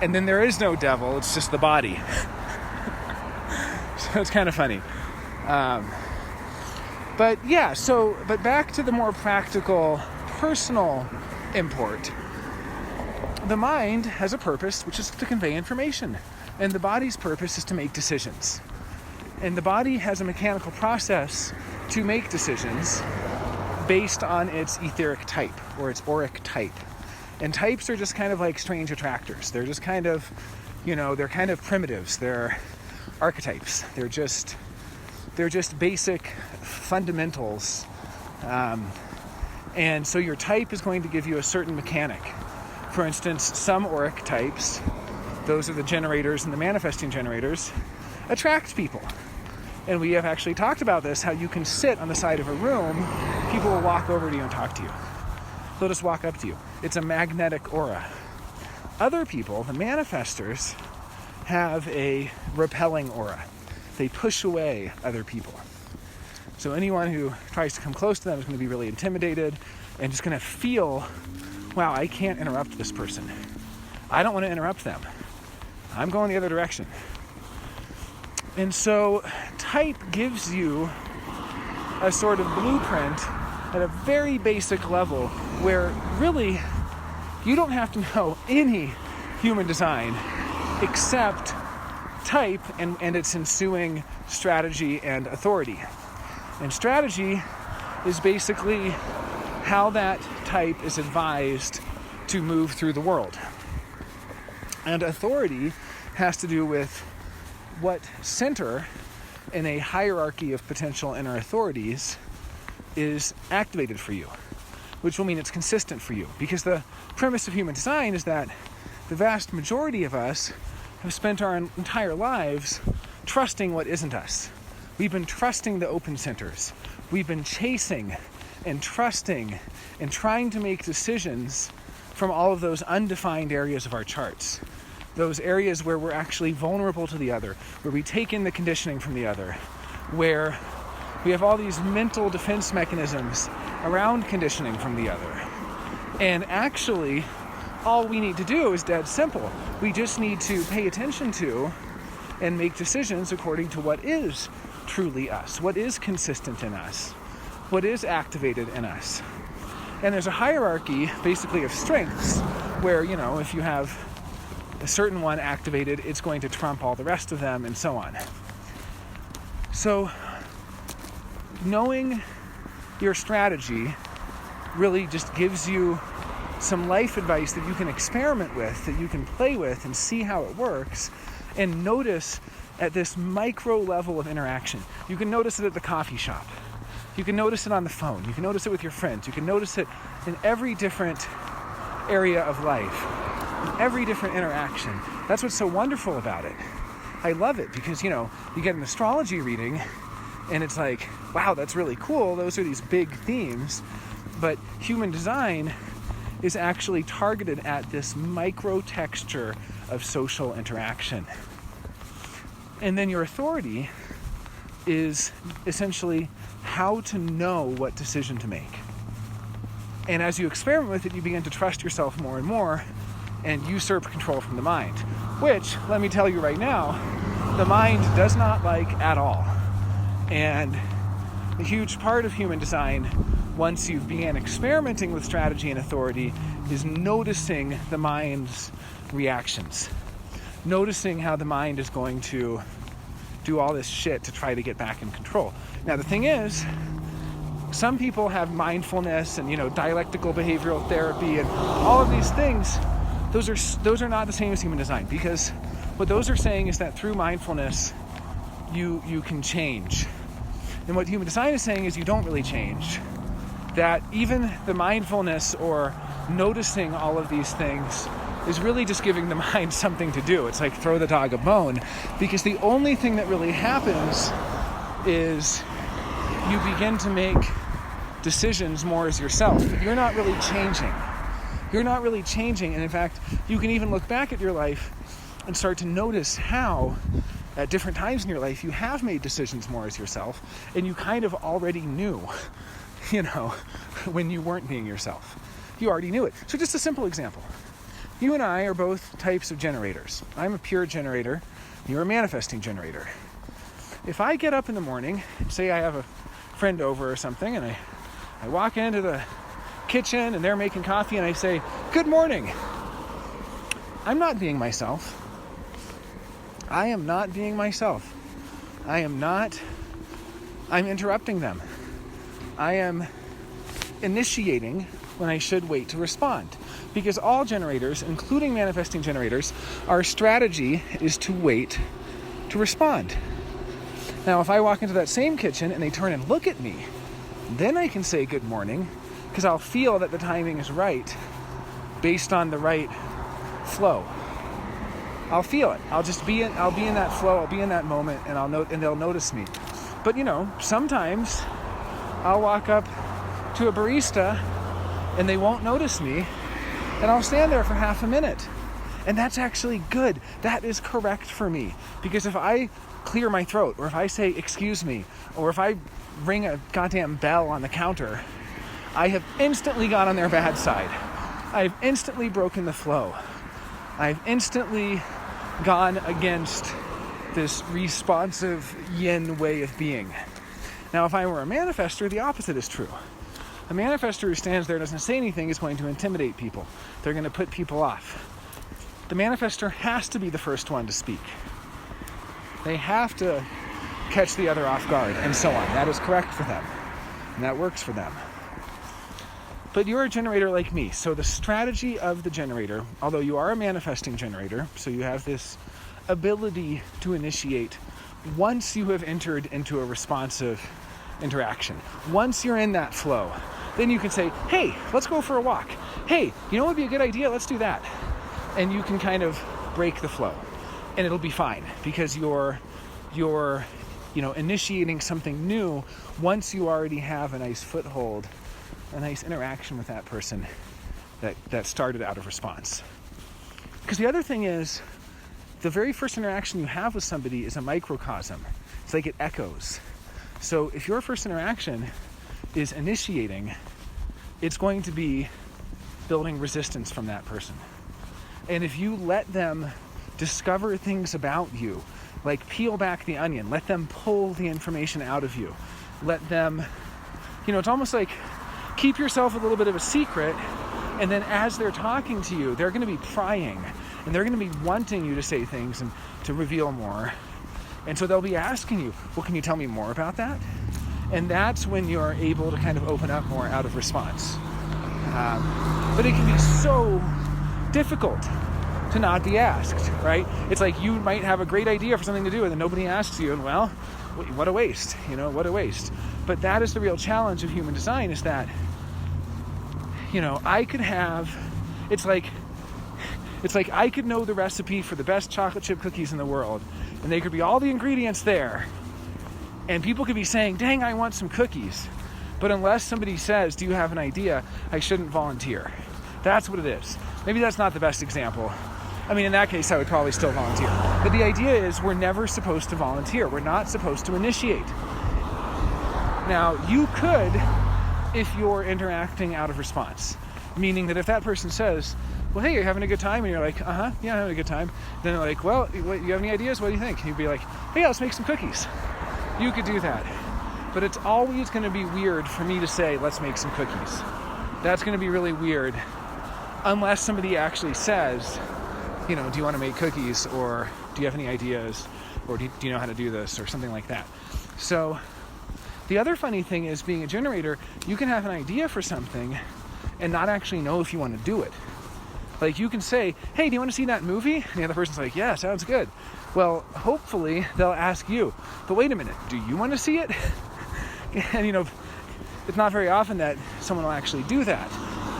and then there is no devil, it's just the body. So it's kind of funny. But back to the more practical, personal import. The mind has a purpose, which is to convey information, and the body's purpose is to make decisions. And the body has a mechanical process to make decisions based on its etheric type or its auric type. And types are just kind of like strange attractors. They're just kind of, they're kind of primitives. They're archetypes. They're just basic fundamentals. And so your type is going to give you a certain mechanic. For instance, some auric types, those are the generators and the manifesting generators, attract people. And we have actually talked about this, how you can sit on the side of a room, people will walk over to you and talk to you. They'll just walk up to you. It's a magnetic aura. Other people, the manifestors, have a repelling aura. They push away other people. So anyone who tries to come close to them is going to be really intimidated and just going to feel, wow, I can't interrupt this person. I don't want to interrupt them. I'm going the other direction. And so type gives you a sort of blueprint at a very basic level where really you don't have to know any human design except type and its ensuing strategy and authority. And strategy is basically how that type is advised to move through the world. And authority has to do with what center in a hierarchy of potential inner authorities is activated for you, which will mean it's consistent for you. Because the premise of human design is that the vast majority of us have spent our entire lives trusting what isn't us. We've been trusting the open centers. We've been chasing and trusting and trying to make decisions from all of those undefined areas of our charts. Those areas where we're actually vulnerable to the other, where we take in the conditioning from the other, where we have all these mental defense mechanisms around conditioning from the other. And actually, all we need to do is dead simple. We just need to pay attention to and make decisions according to what is truly us, what is consistent in us, what is activated in us. And there's a hierarchy, basically, of strengths, where, if you have a certain one activated, it's going to trump all the rest of them, and so on. So, knowing your strategy really just gives you some life advice that you can experiment with, that you can play with and see how it works, and notice at this micro level of interaction. You can notice it at the coffee shop. You can notice it on the phone. You can notice it with your friends. You can notice it in every different area of life, in every different interaction. That's what's so wonderful about it. I love it because, you get an astrology reading and it's like, wow, that's really cool. Those are these big themes. But human design is actually targeted at this micro texture of social interaction. And then your authority is essentially how to know what decision to make. And as you experiment with it, you begin to trust yourself more and more and usurp control from the mind, which, let me tell you right now, the mind does not like at all. And a huge part of human design, once you've began experimenting with strategy and authority, is noticing the mind's reactions. Noticing how the mind is going to do all this shit to try to get back in control. Now, the thing is, some people have mindfulness and, dialectical behavioral therapy and all of these things. Those are not the same as human design, because what those are saying is that through mindfulness, you can change. And what human design is saying is you don't really change. That even the mindfulness or noticing all of these things is really just giving the mind something to do. It's like throw the dog a bone, because the only thing that really happens is you begin to make decisions more as yourself. But you're not really changing. You're not really changing. And in fact, you can even look back at your life and start to notice how at different times in your life you have made decisions more as yourself, and you kind of already knew, when you weren't being yourself. You already knew it. So just a simple example. You and I are both types of generators. I'm a pure generator. You're a manifesting generator. If I get up in the morning, say I have a friend over or something, and I walk into the kitchen and they're making coffee and I say, "Good morning." I'm not being myself. I am not being myself. I'm interrupting them. I am initiating when I should wait to respond. Because all generators, including manifesting generators, our strategy is to wait to respond. Now, if I walk into that same kitchen and they turn and look at me, then I can say good morning, because I'll feel that the timing is right based on the right flow. I'll feel it. I'll be in that flow. I'll be in that moment, and they'll notice me. But sometimes I'll walk up to a barista and they won't notice me, and I'll stand there for half a minute. And that's actually good. That is correct for me. Because if I clear my throat, or if I say excuse me, or if I ring a goddamn bell on the counter, I have instantly gone on their bad side. I've instantly broken the flow. I've instantly gone against this responsive yin way of being. Now, if I were a manifester, the opposite is true. A manifester who stands there and doesn't say anything is going to intimidate people. They're going to put people off. The manifester has to be the first one to speak. They have to catch the other off guard, and so on. That is correct for them, and that works for them. But you're a generator like me, so the strategy of the generator, although you are a manifesting generator, so you have this ability to initiate once you have entered into a responsive interaction. Once you're in that flow, then you can say, hey, let's go for a walk. Hey, you know what would be a good idea? Let's do that. And you can kind of break the flow, and it'll be fine, because you're initiating something new once you already have a nice foothold, a nice interaction with that person that started out of response. Because the other thing is, the very first interaction you have with somebody is a microcosm. It's like it echoes. So if your first interaction is initiating, it's going to be building resistance from that person. And if you let them discover things about you, like peel back the onion, let them pull the information out of you, let them, it's almost like keep yourself a little bit of a secret, and then as they're talking to you, they're going to be prying, and they're going to be wanting you to say things and to reveal more. And so they'll be asking you, well, can you tell me more about that? And that's when you're able to kind of open up more out of response. But it can be so difficult to not be asked, right? It's like you might have a great idea for something to do, and then nobody asks you, and well, what a waste, what a waste. But that is the real challenge of human design, is that, I could have, it's like I could know the recipe for the best chocolate chip cookies in the world, and they could be all the ingredients there, and people could be saying, dang, I want some cookies. But unless somebody says, do you have an idea, I shouldn't volunteer. That's what it is. Maybe that's not the best example. I mean, in that case, I would probably still volunteer. But the idea is we're never supposed to volunteer. We're not supposed to initiate. Now, you could if you're interacting out of response. Meaning that if that person says, well, hey, you're having a good time? And you're like, yeah, I'm having a good time. Then they're like, well, you have any ideas? What do you think? And you'd be like, hey, let's make some cookies. You could do that. But it's always going to be weird for me to say, let's make some cookies. That's going to be really weird unless somebody actually says, do you want to make cookies, or do you have any ideas, or do you know how to do this, or something like that. So the other funny thing is, being a generator, you can have an idea for something and not actually know if you want to do it. Like, you can say, hey, do you want to see that movie? And the other person's like, yeah, sounds good. Well, hopefully they'll ask you, but wait a minute, do you want to see it? And it's not very often that someone will actually do that,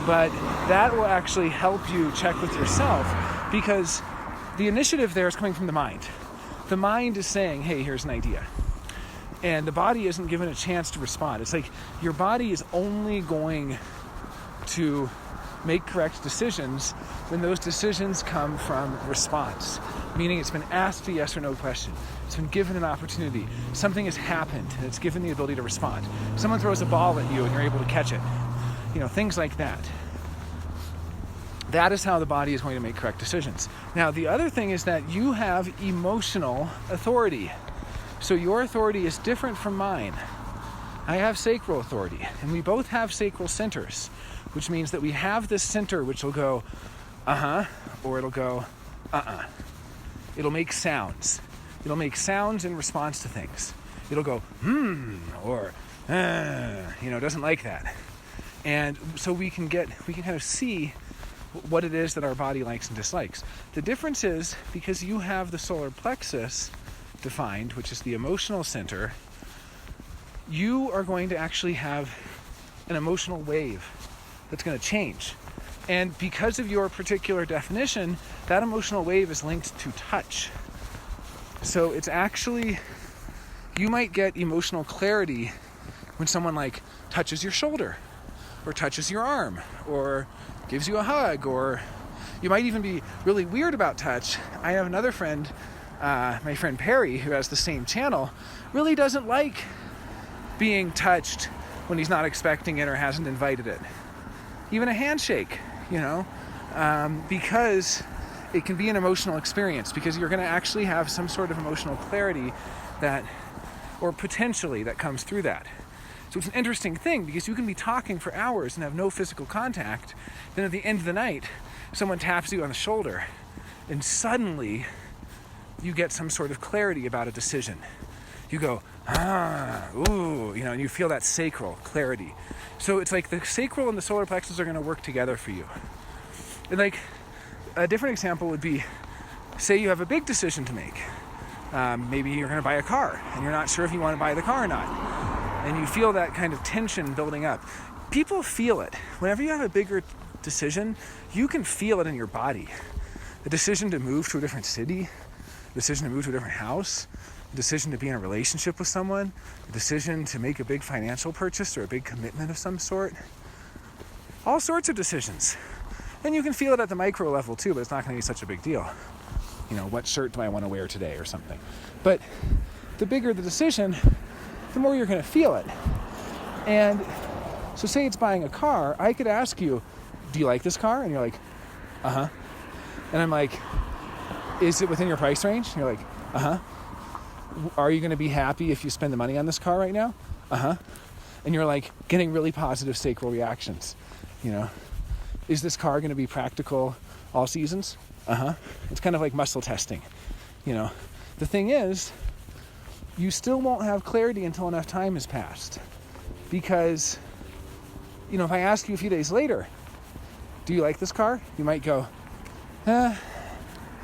but that will actually help you check with yourself, because the initiative there is coming from the mind. The mind is saying, hey, here's an idea. And the body isn't given a chance to respond. It's like your body is only going to make correct decisions when those decisions come from response, meaning it's been asked a yes or no question. It's been given an opportunity. Something has happened, and it's given the ability to respond. Someone throws a ball at you, and you're able to catch it. Things like that. That is how the body is going to make correct decisions. Now, the other thing is that you have emotional authority. So your authority is different from mine. I have sacral authority, and we both have sacral centers, which means that we have this center which will go, or it'll go, It'll make sounds. It'll make sounds in response to things. It'll go, or, doesn't like that. And so we can kind of see what it is that our body likes and dislikes. The difference is, because you have the solar plexus defined, which is the emotional center, you are going to actually have an emotional wave that's going to change. And because of your particular definition, that emotional wave is linked to touch. So it's actually, you might get emotional clarity when someone like touches your shoulder or touches your arm or gives you a hug, or you might even be really weird about touch. I have another friend, my friend Perry, who has the same channel, really doesn't like being touched when he's not expecting it or hasn't invited it. Even a handshake, because it can be an emotional experience, because you're going to actually have some sort of emotional clarity or potentially that comes through that. So it's an interesting thing, because you can be talking for hours and have no physical contact. Then at the end of the night, someone taps you on the shoulder, and suddenly you get some sort of clarity about a decision. You go, and you feel that sacral clarity. So it's like the sacral and the solar plexus are going to work together for you. And like a different example would be, say you have a big decision to make. Maybe you're going to buy a car, and you're not sure if you want to buy the car or not. And you feel that kind of tension building up. People feel it. Whenever you have a bigger decision, you can feel it in your body. The decision to move to a different city, the decision to move to a different house, the decision to be in a relationship with someone, the decision to make a big financial purchase or a big commitment of some sort. All sorts of decisions. And you can feel it at the micro level too, but it's not going to be such a big deal. What shirt do I want to wear today or something. But the bigger the decision, the more you're going to feel it. And so say it's buying a car, I could ask you, do you like this car? And you're like, uh-huh. And I'm like, is it within your price range? And you're like, uh-huh. Are you going to be happy if you spend the money on this car right now? Uh-huh. And you're like getting really positive sacral reactions. Is this car going to be practical all seasons? Uh-huh. It's kind of like muscle testing. The thing is, you still won't have clarity until enough time has passed. Because, if I ask you a few days later, do you like this car? You might go, I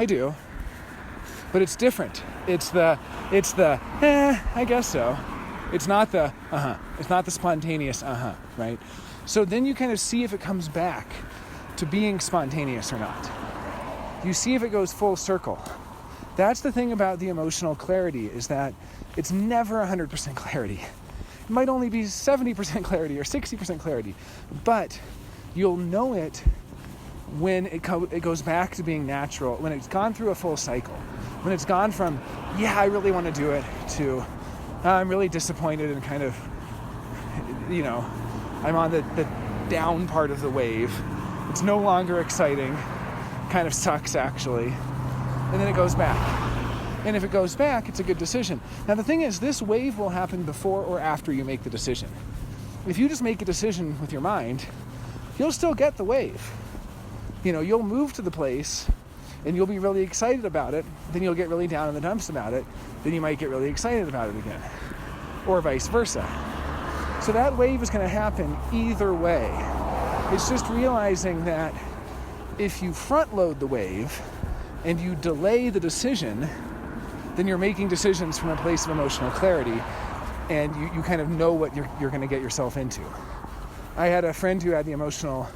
do. But it's different. It's the, I guess so. It's not the, It's not the spontaneous, right? So then you kind of see if it comes back to being spontaneous or not. You see if it goes full circle. That's the thing about the emotional clarity, is that it's never 100% clarity. It might only be 70% clarity or 60% clarity, but you'll know it when it goes back to being natural, when it's gone through a full cycle, when it's gone from, yeah, I really want to do it, to I'm really disappointed and kind of, I'm on the down part of the wave. It's no longer exciting, kind of sucks actually, and then it goes back. And if it goes back, it's a good decision. Now the thing is, this wave will happen before or after you make the decision. If you just make a decision with your mind, you'll still get the wave. You'll move to the place and you'll be really excited about it, then you'll get really down in the dumps about it, then you might get really excited about it again, or vice versa. So that wave is going to happen either way. It's just realizing that if you front load the wave and you delay the decision, then you're making decisions from a place of emotional clarity, and you kind of know what you're going to get yourself into. I had a friend who had the emotional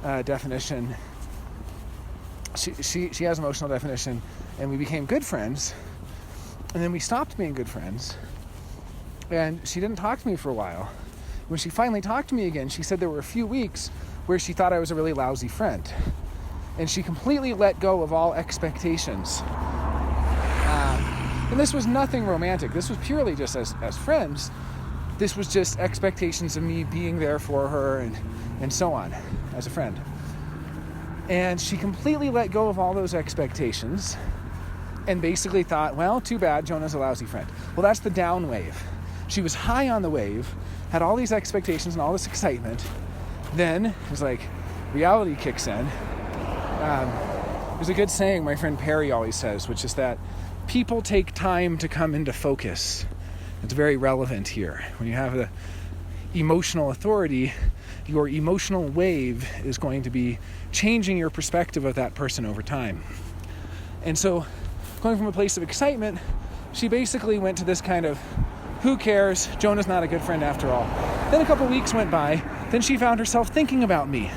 definition. She has emotional definition, and we became good friends, and then we stopped being good friends, and she didn't talk to me for a while. When she finally talked to me again, she said there were a few weeks where she thought I was a really lousy friend, and she completely let go of all expectations. And this was nothing romantic. This was purely just as friends. This was just expectations of me being there for her and so on as a friend. And she completely let go of all those expectations and basically thought, well, too bad, Jonah's a lousy friend. Well, that's the down wave. She was high on the wave, had all these expectations and all this excitement. Then it was like reality kicks in. There's a good saying my friend Perry always says, which is that people take time to come into focus. It's very relevant here. When you have the emotional authority, your emotional wave is going to be changing your perspective of that person over time. And so, going from a place of excitement, she basically went to this kind of, who cares, Jonah's not a good friend after all. Then a couple weeks went by, then she found herself thinking about me,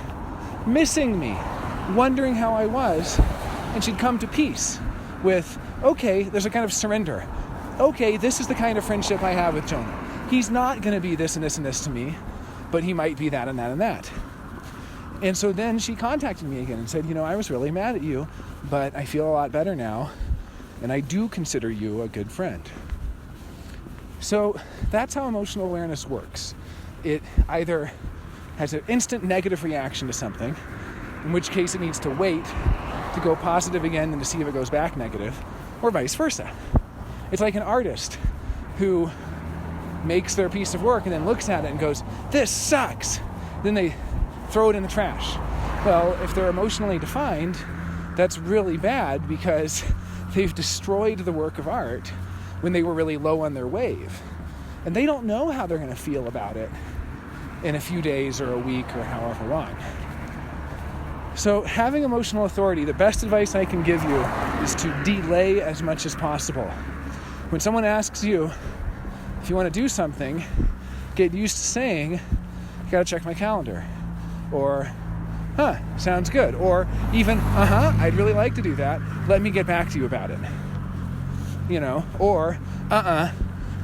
missing me, wondering how I was, and she'd come to peace with, okay, there's a kind of surrender. Okay, this is the kind of friendship I have with Jonah. He's not going to be this and this and this to me, but he might be that and that and that. And so then she contacted me again and said, I was really mad at you, but I feel a lot better now, and I do consider you a good friend. So that's how emotional awareness works. It either has an instant negative reaction to something, in which case it needs to wait to go positive again and to see if it goes back negative, or vice versa. It's like an artist who makes their piece of work and then looks at it and goes, this sucks. Then they throw it in the trash. Well, if they're emotionally defined, that's really bad because they've destroyed the work of art when they were really low on their wave. And they don't know how they're going to feel about it in a few days or a week or however long. So having emotional authority, the best advice I can give you is to delay as much as possible. When someone asks you if you want to do something, get used to saying, you got to check my calendar. Or, sounds good. Or even, I'd really like to do that. Let me get back to you about it. Or, I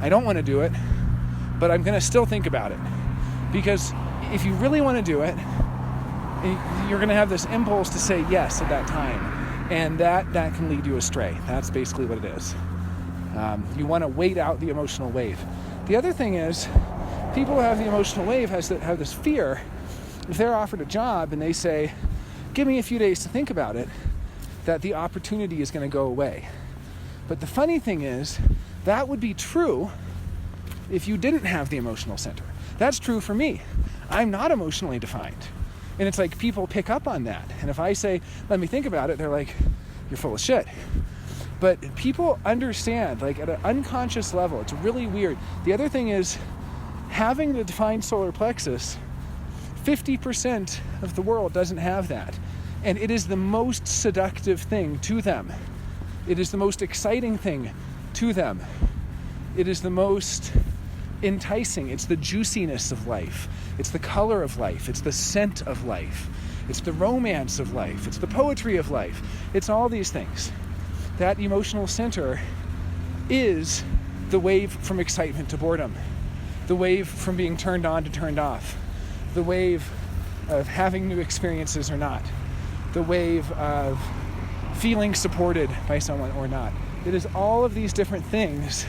don't want to do it, but I'm going to still think about it. Because if you really want to do it, you're going to have this impulse to say yes at that time. And that can lead you astray. That's basically what it is. You want to wait out the emotional wave. The other thing is, people who have the emotional wave have this fear. If they're offered a job and they say, give me a few days to think about it, that the opportunity is going to go away. But the funny thing is, that would be true if you didn't have the emotional center. That's true for me. I'm not emotionally defined. And it's like people pick up on that. And if I say, let me think about it, they're like, you're full of shit. But people understand, like at an unconscious level, it's really weird. The other thing is, having the defined solar plexus, 50% of the world doesn't have that. And it is the most seductive thing to them. It is the most exciting thing to them. It is the most enticing. It's the juiciness of life. It's the color of life. It's the scent of life. It's the romance of life. It's the poetry of life. It's all these things. That emotional center is the wave from excitement to boredom. The wave from being turned on to turned off. The wave of having new experiences or not. The wave of feeling supported by someone or not. It is all of these different things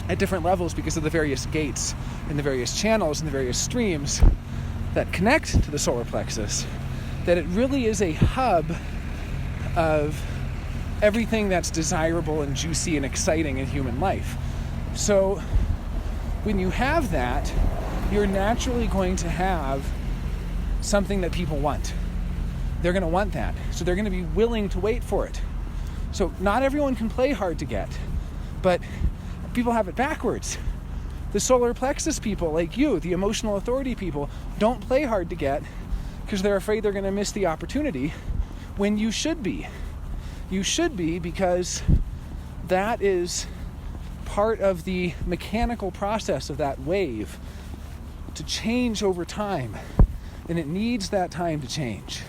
at different levels because of the various gates and the various channels and the various streams that connect to the solar plexus, that it really is a hub of everything that's desirable and juicy and exciting in human life. So when you have that, you're naturally going to have something that people want. They're going to want that. So they're going to be willing to wait for it. So not everyone can play hard to get, but people have it backwards. The solar plexus people, like you, the emotional authority people, don't play hard to get because they're afraid they're going to miss the opportunity when you should be. You should be, because that is part of the mechanical process of that wave to change over time, and it needs that time to change.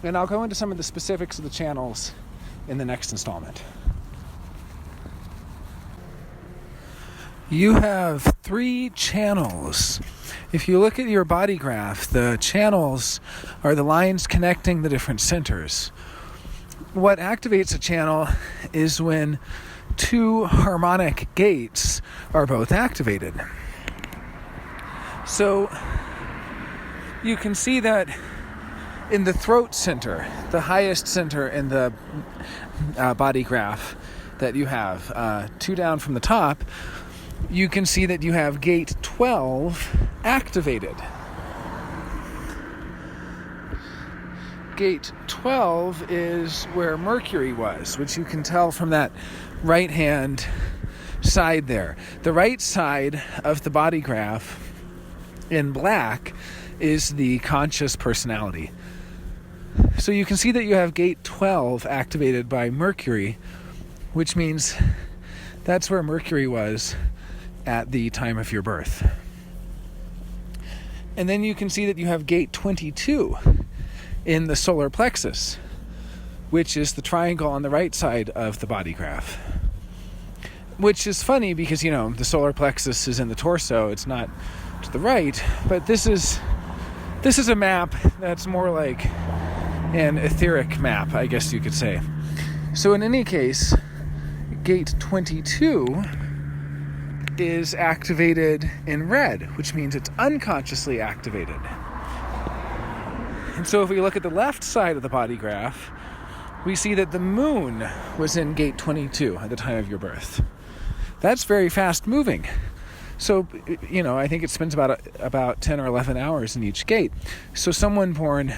And I'll go into some of the specifics of the channels in the next installment. You have 3 channels. If you look at your body graph, the channels are the lines connecting the different centers. What activates a channel is when 2 harmonic gates are both activated. So you can see that in the throat center, the highest center in the body graph that you have, 2 down from the top, you can see that you have gate 12 activated. gate 12 is where Mercury was, which you can tell from that right-hand side there. The right side of the body graph in black is the conscious personality. So you can see that you have gate 12 activated by Mercury, which means that's where Mercury was at the time of your birth. And then you can see that you have gate 22 in the solar plexus, which is the triangle on the right side of the body graph. Which is funny because, the solar plexus is in the torso, it's not to the right, but this is a map that's more like an etheric map, I guess you could say. So in any case, gate 22 is activated in red, which means it's unconsciously activated. And so if we look at the left side of the body graph, we see that the moon was in gate 22 at the time of your birth. That's very fast moving. So, I think it spends about 10 or 11 hours in each gate. So someone born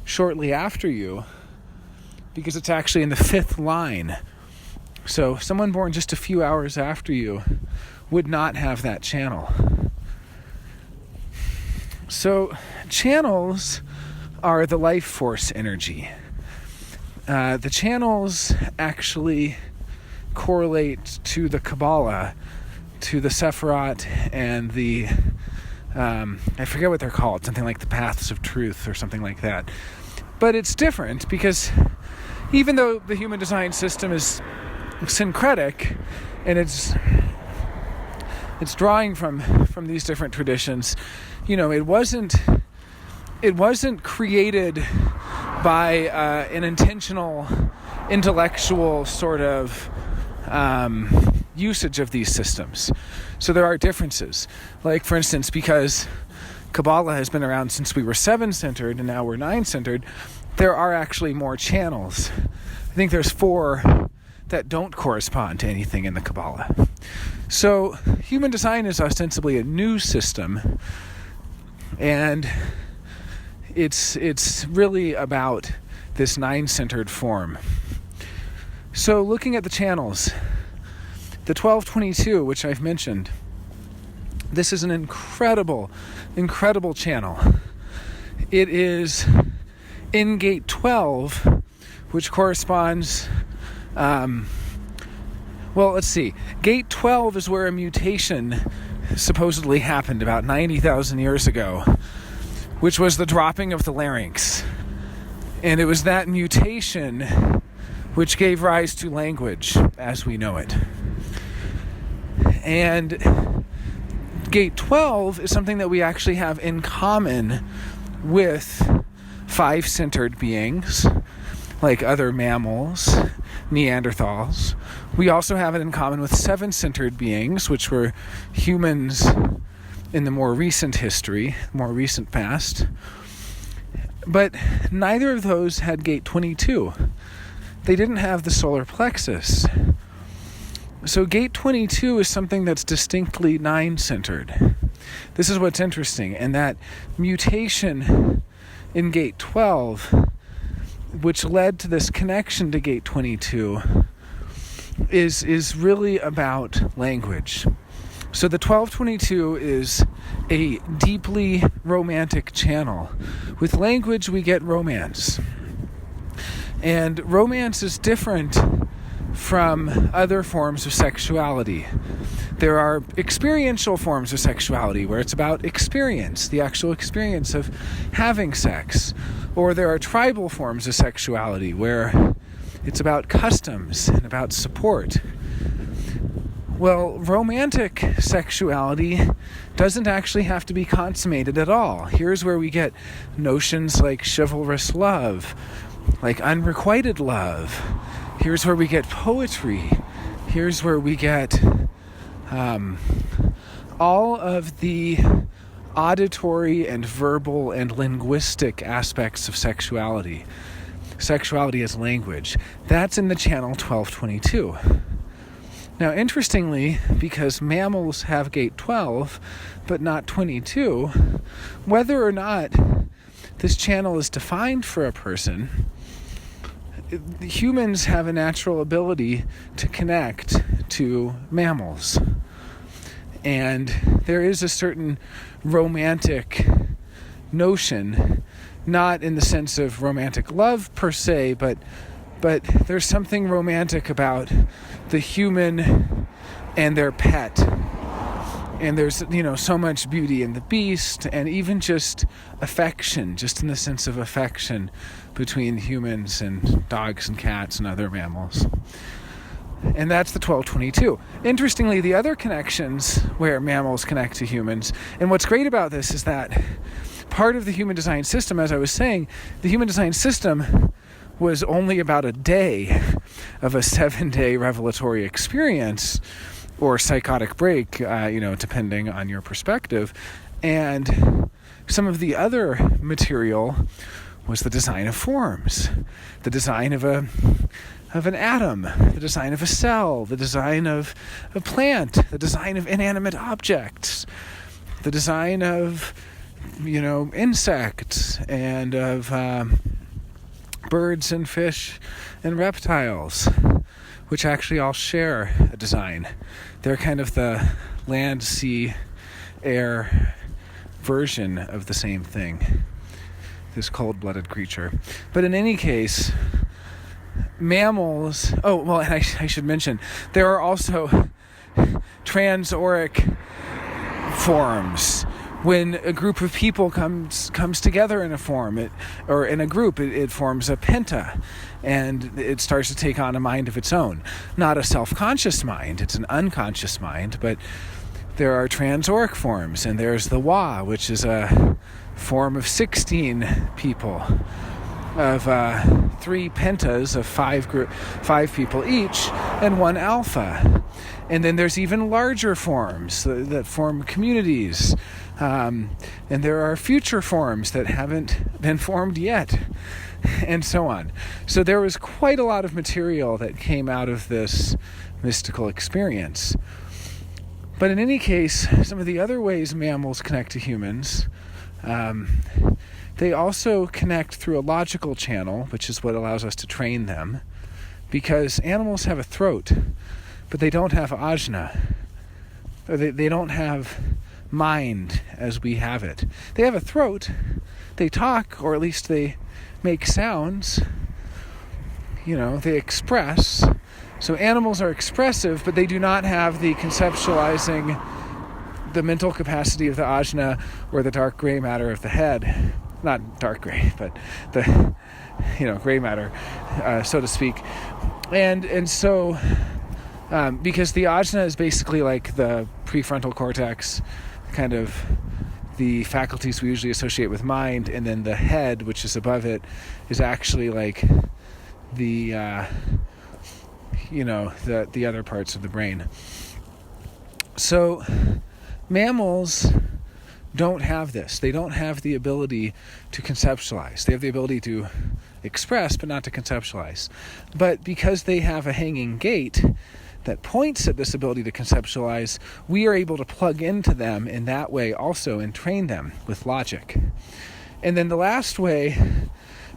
shortly after you, because it's actually in the fifth line. So someone born just a few hours after you would not have that channel. So channels are the life force energy. The channels actually correlate to the Kabbalah, to the Sephirot and the, I forget what they're called, something like the Paths of Truth or something like that. But it's different because even though the human design system is syncretic and it's drawing from these different traditions, it wasn't created by an intentional intellectual sort of usage of these systems. So there are differences. Like, for instance, because Kabbalah has been around since we were 7-centered and now we're 9-centered, there are actually more channels. I think there's 4 that don't correspond to anything in the Kabbalah. So human design is ostensibly a new system, and it's really about this 9-centered form. So looking at the channels, the 1222, which I've mentioned, this is an incredible channel. It is in gate 12, which corresponds, let's see. Gate 12 is where a mutation supposedly happened about 90,000 years ago, which was the dropping of the larynx. And it was that mutation which gave rise to language as we know it. And gate 12 is something that we actually have in common with 5-centered beings, like other mammals, Neanderthals. We also have it in common with 7-centered beings, which were humans in the more recent history, more recent past. But neither of those had gate 22. They didn't have the solar plexus. So gate 22 is something that's distinctly 9-centered. This is what's interesting, and that mutation in gate 12, which led to this connection to gate 22, is really about language. So the 1222 is a deeply romantic channel. With language, we get romance. And romance is different from other forms of sexuality. There are experiential forms of sexuality where it's about experience, the actual experience of having sex. Or there are tribal forms of sexuality where it's about customs and about support. Well, romantic sexuality doesn't actually have to be consummated at all. Here's where we get notions like chivalrous love, like unrequited love. Here's where we get poetry. Here's where we get all of the auditory and verbal and linguistic aspects of sexuality. Sexuality as language. That's in the channel 1222. Now, interestingly, because mammals have gate 12, but not 22, whether or not this channel is defined for a person, humans have a natural ability to connect to mammals. And there is a certain romantic notion, not in the sense of romantic love per se, but there's something romantic about the human and their pet. And there's, so much beauty in the beast, and even just affection, just in the sense of affection between humans and dogs and cats and other mammals. And that's the 1222. Interestingly, the other connections where mammals connect to humans, and what's great about this is that part of the human design system, as I was saying, the human design system was only about a day of a 7-day revelatory experience, or psychotic break, depending on your perspective. And some of the other material was the design of forms, the design of an atom, the design of a cell, the design of a plant, the design of inanimate objects, the design of, insects, and of birds and fish and reptiles, which actually all share a design. They're kind of the land, sea, air version of the same thing, this cold-blooded creature. But in any case, mammals... Oh, well, and I should mention, there are also transauric forms. When a group of people comes together in a form, or in a group, it forms a penta, and it starts to take on a mind of its own. Not a self-conscious mind, it's an unconscious mind, but there are transauric forms, and there's the Wa, which is a form of 16 people, of 3 pentas of 5 people each, and 1 alpha. And then there's even larger forms that form communities. And there are future forms that haven't been formed yet, and so on. So there was quite a lot of material that came out of this mystical experience. But in any case, some of the other ways mammals connect to humans, they also connect through a logical channel, which is what allows us to train them, because animals have a throat, but they don't have ajna. Or they don't have mind as we have it. They have a throat, they talk, or at least they make sounds, they express. So animals are expressive, but they do not have the conceptualizing, the mental capacity of the ajna or the dark gray matter of the head. Not dark gray, but the gray matter, so to speak. And so because the ajna is basically like the prefrontal cortex, kind of the faculties we usually associate with mind, and then the head, which is above it, is actually like the the other parts of the brain. So mammals don't have this. They don't have the ability to conceptualize. They have the ability to express, but not to conceptualize. But because they have a hanging gate that points at this ability to conceptualize, we are able to plug into them in that way also and train them with logic. And then the last way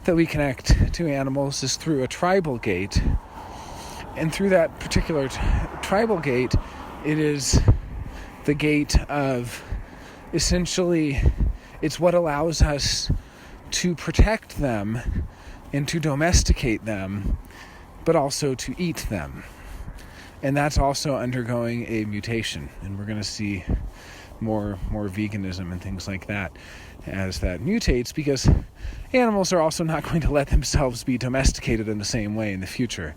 that we connect to animals is through a tribal gate. And through that particular tribal gate, it is the gate of, essentially, it's what allows us to protect them and to domesticate them, but also to eat them. And that's also undergoing a mutation. And we're going to see more veganism and things like that as that mutates, because animals are also not going to let themselves be domesticated in the same way in the future.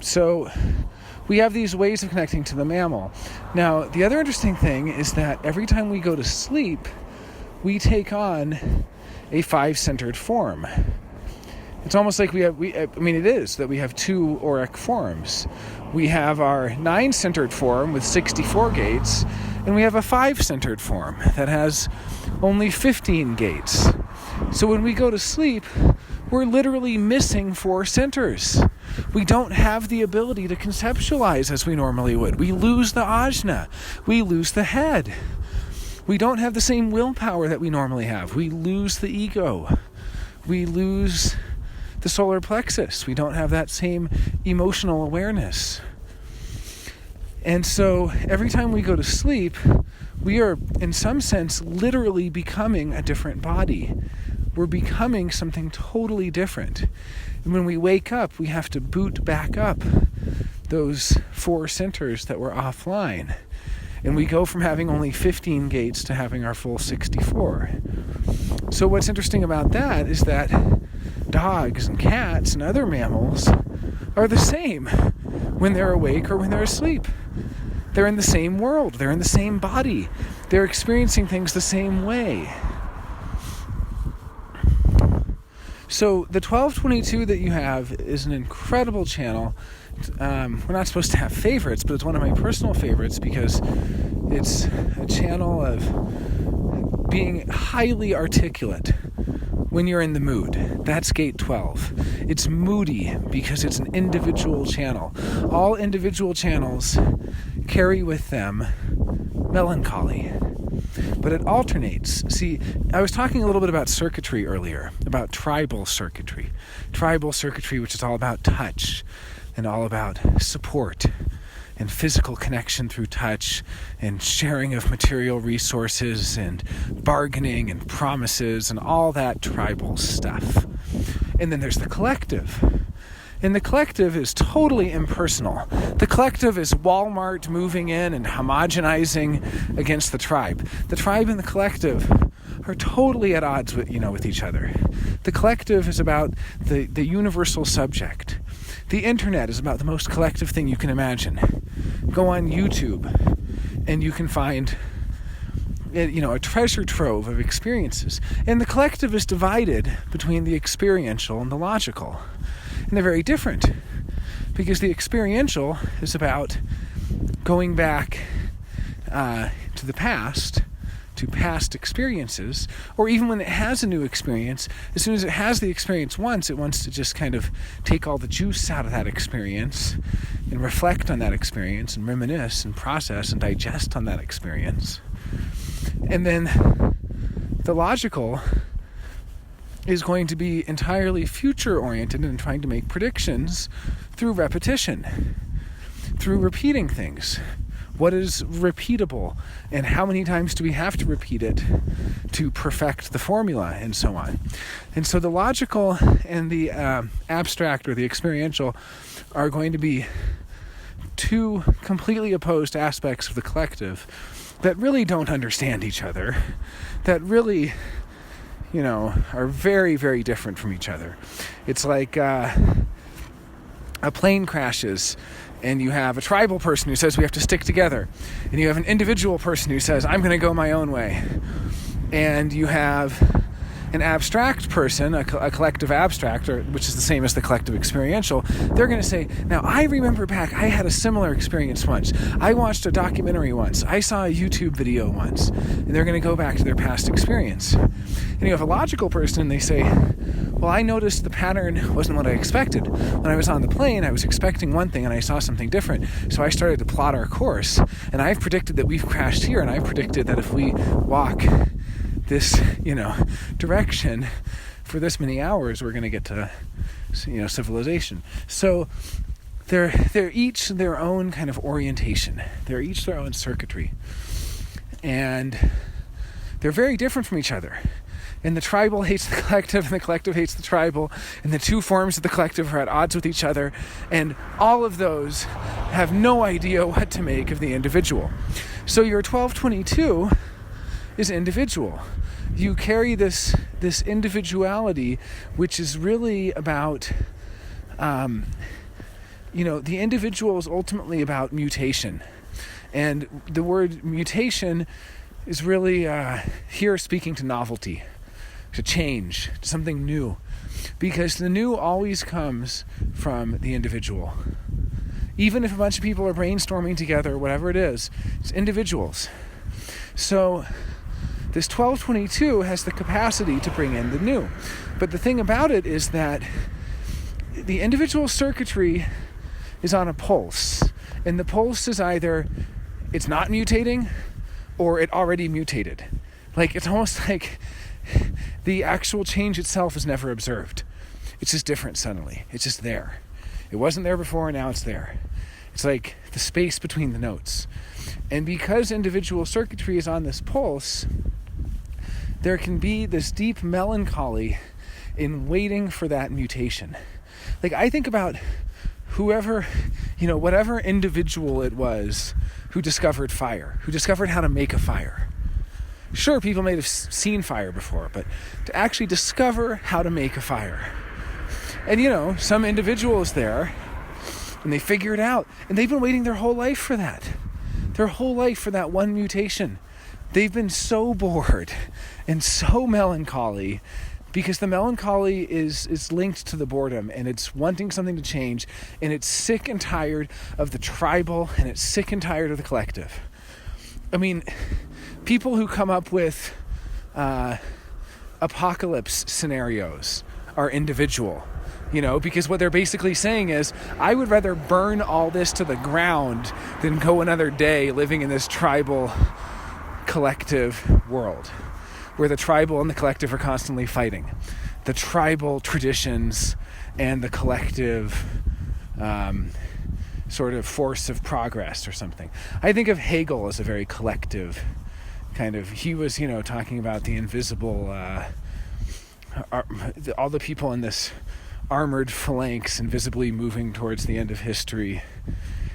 So we have these ways of connecting to the mammal. Now, the other interesting thing is that every time we go to sleep, we take on a 5-centered form. It's almost like it is that we have 2 auric forms. We have our 9-centered form with 64 gates, and we have a 5-centered form that has only 15 gates. So when we go to sleep, we're literally missing 4 centers. We don't have the ability to conceptualize as we normally would. We lose the ajna. We lose the head. We don't have the same willpower that we normally have. We lose the ego. We lose the solar plexus. We don't have that same emotional awareness. And so every time we go to sleep, we are, in some sense, literally becoming a different body. We're becoming something totally different. And when we wake up, we have to boot back up those 4 centers that were offline. And we go from having only 15 gates to having our full 64. So what's interesting about that is that dogs and cats and other mammals are the same when they're awake or when they're asleep. They're in the same world. They're in the same body. They're experiencing things the same way. So the 1222 that you have is an incredible channel. We're not supposed to have favorites, but it's one of my personal favorites because it's a channel of being highly articulate when you're in the mood. That's gate 12. It's moody because it's an individual channel. All individual channels carry with them melancholy, but it alternates. See, I was talking a little bit about circuitry earlier, about tribal circuitry. Tribal circuitry, which is all about touch and all about support and physical connection through touch and sharing of material resources and bargaining and promises and all that tribal stuff. And then there's the collective. And the collective is totally impersonal. The collective is Walmart moving in and homogenizing against the tribe. The tribe and the collective are totally at odds with each other. The collective is about the universal subject. The internet is about the most collective thing you can imagine. Go on YouTube and you can find a treasure trove of experiences. And the collective is divided between the experiential and the logical. And they're very different because the experiential is about going back to the past, to past experiences, or even when it has a new experience, as soon as it has the experience once, it wants to just kind of take all the juice out of that experience and reflect on that experience and reminisce and process and digest on that experience. And then the logical is going to be entirely future-oriented and trying to make predictions through repetition, through repeating things. What is repeatable, and how many times do we have to repeat it to perfect the formula, and so on. And so the logical and the abstract or the experiential are going to be two completely opposed aspects of the collective that really don't understand each other, that really are very, very different from each other. It's like a plane crashes and you have a tribal person who says we have to stick together, and you have an individual person who says I'm going to go my own way, and you have an abstract person, a collective abstract, which is the same as the collective experiential. They're going to say, now I remember back, I had a similar experience once. I watched a documentary once. I saw a YouTube video once. And they're going to go back to their past experience. And you have a logical person, and they say, well, I noticed the pattern wasn't what I expected. When I was on the plane, I was expecting one thing, and I saw something different. So I started to plot our course. And I've predicted that we've crashed here, and I've predicted that if we walk this, direction for this many hours, we're going to get to, civilization. So they're each their own kind of orientation. They're each their own circuitry. And they're very different from each other. And the tribal hates the collective, and the collective hates the tribal, and the two forms of the collective are at odds with each other, and all of those have no idea what to make of the individual. So your 1222 is individual. You carry this individuality, which is really about, the individual is ultimately about mutation. And the word mutation is really here speaking to novelty, to change, to something new. Because the new always comes from the individual. Even if a bunch of people are brainstorming together, whatever it is, it's individuals. So this 1222 has the capacity to bring in the new. But the thing about it is that the individual circuitry is on a pulse. And the pulse is either it's not mutating or it already mutated. Like, it's almost like the actual change itself is never observed. It's just different suddenly. It's just there. It wasn't there before, and now it's there. It's like the space between the notes. And because individual circuitry is on this pulse, there can be this deep melancholy in waiting for that mutation. Like, I think about whoever, whatever individual it was who discovered fire, who discovered how to make a fire. Sure, people may have seen fire before, but to actually discover how to make a fire. And, some individual is there, and they figure it out, and they've been waiting their whole life for that. Their whole life for that one mutation. They've been so bored and so melancholy, because the melancholy is linked to the boredom, and it's wanting something to change, and it's sick and tired of the tribal, and it's sick and tired of the collective. I mean, people who come up with apocalypse scenarios are individual, because what they're basically saying is, I would rather burn all this to the ground than go another day living in this tribal collective world, where the tribal and the collective are constantly fighting. The tribal traditions and the collective sort of force of progress or something. I think of Hegel as a very collective kind of, he was, talking about the invisible, all the people in this armored phalanx invisibly moving towards the end of history.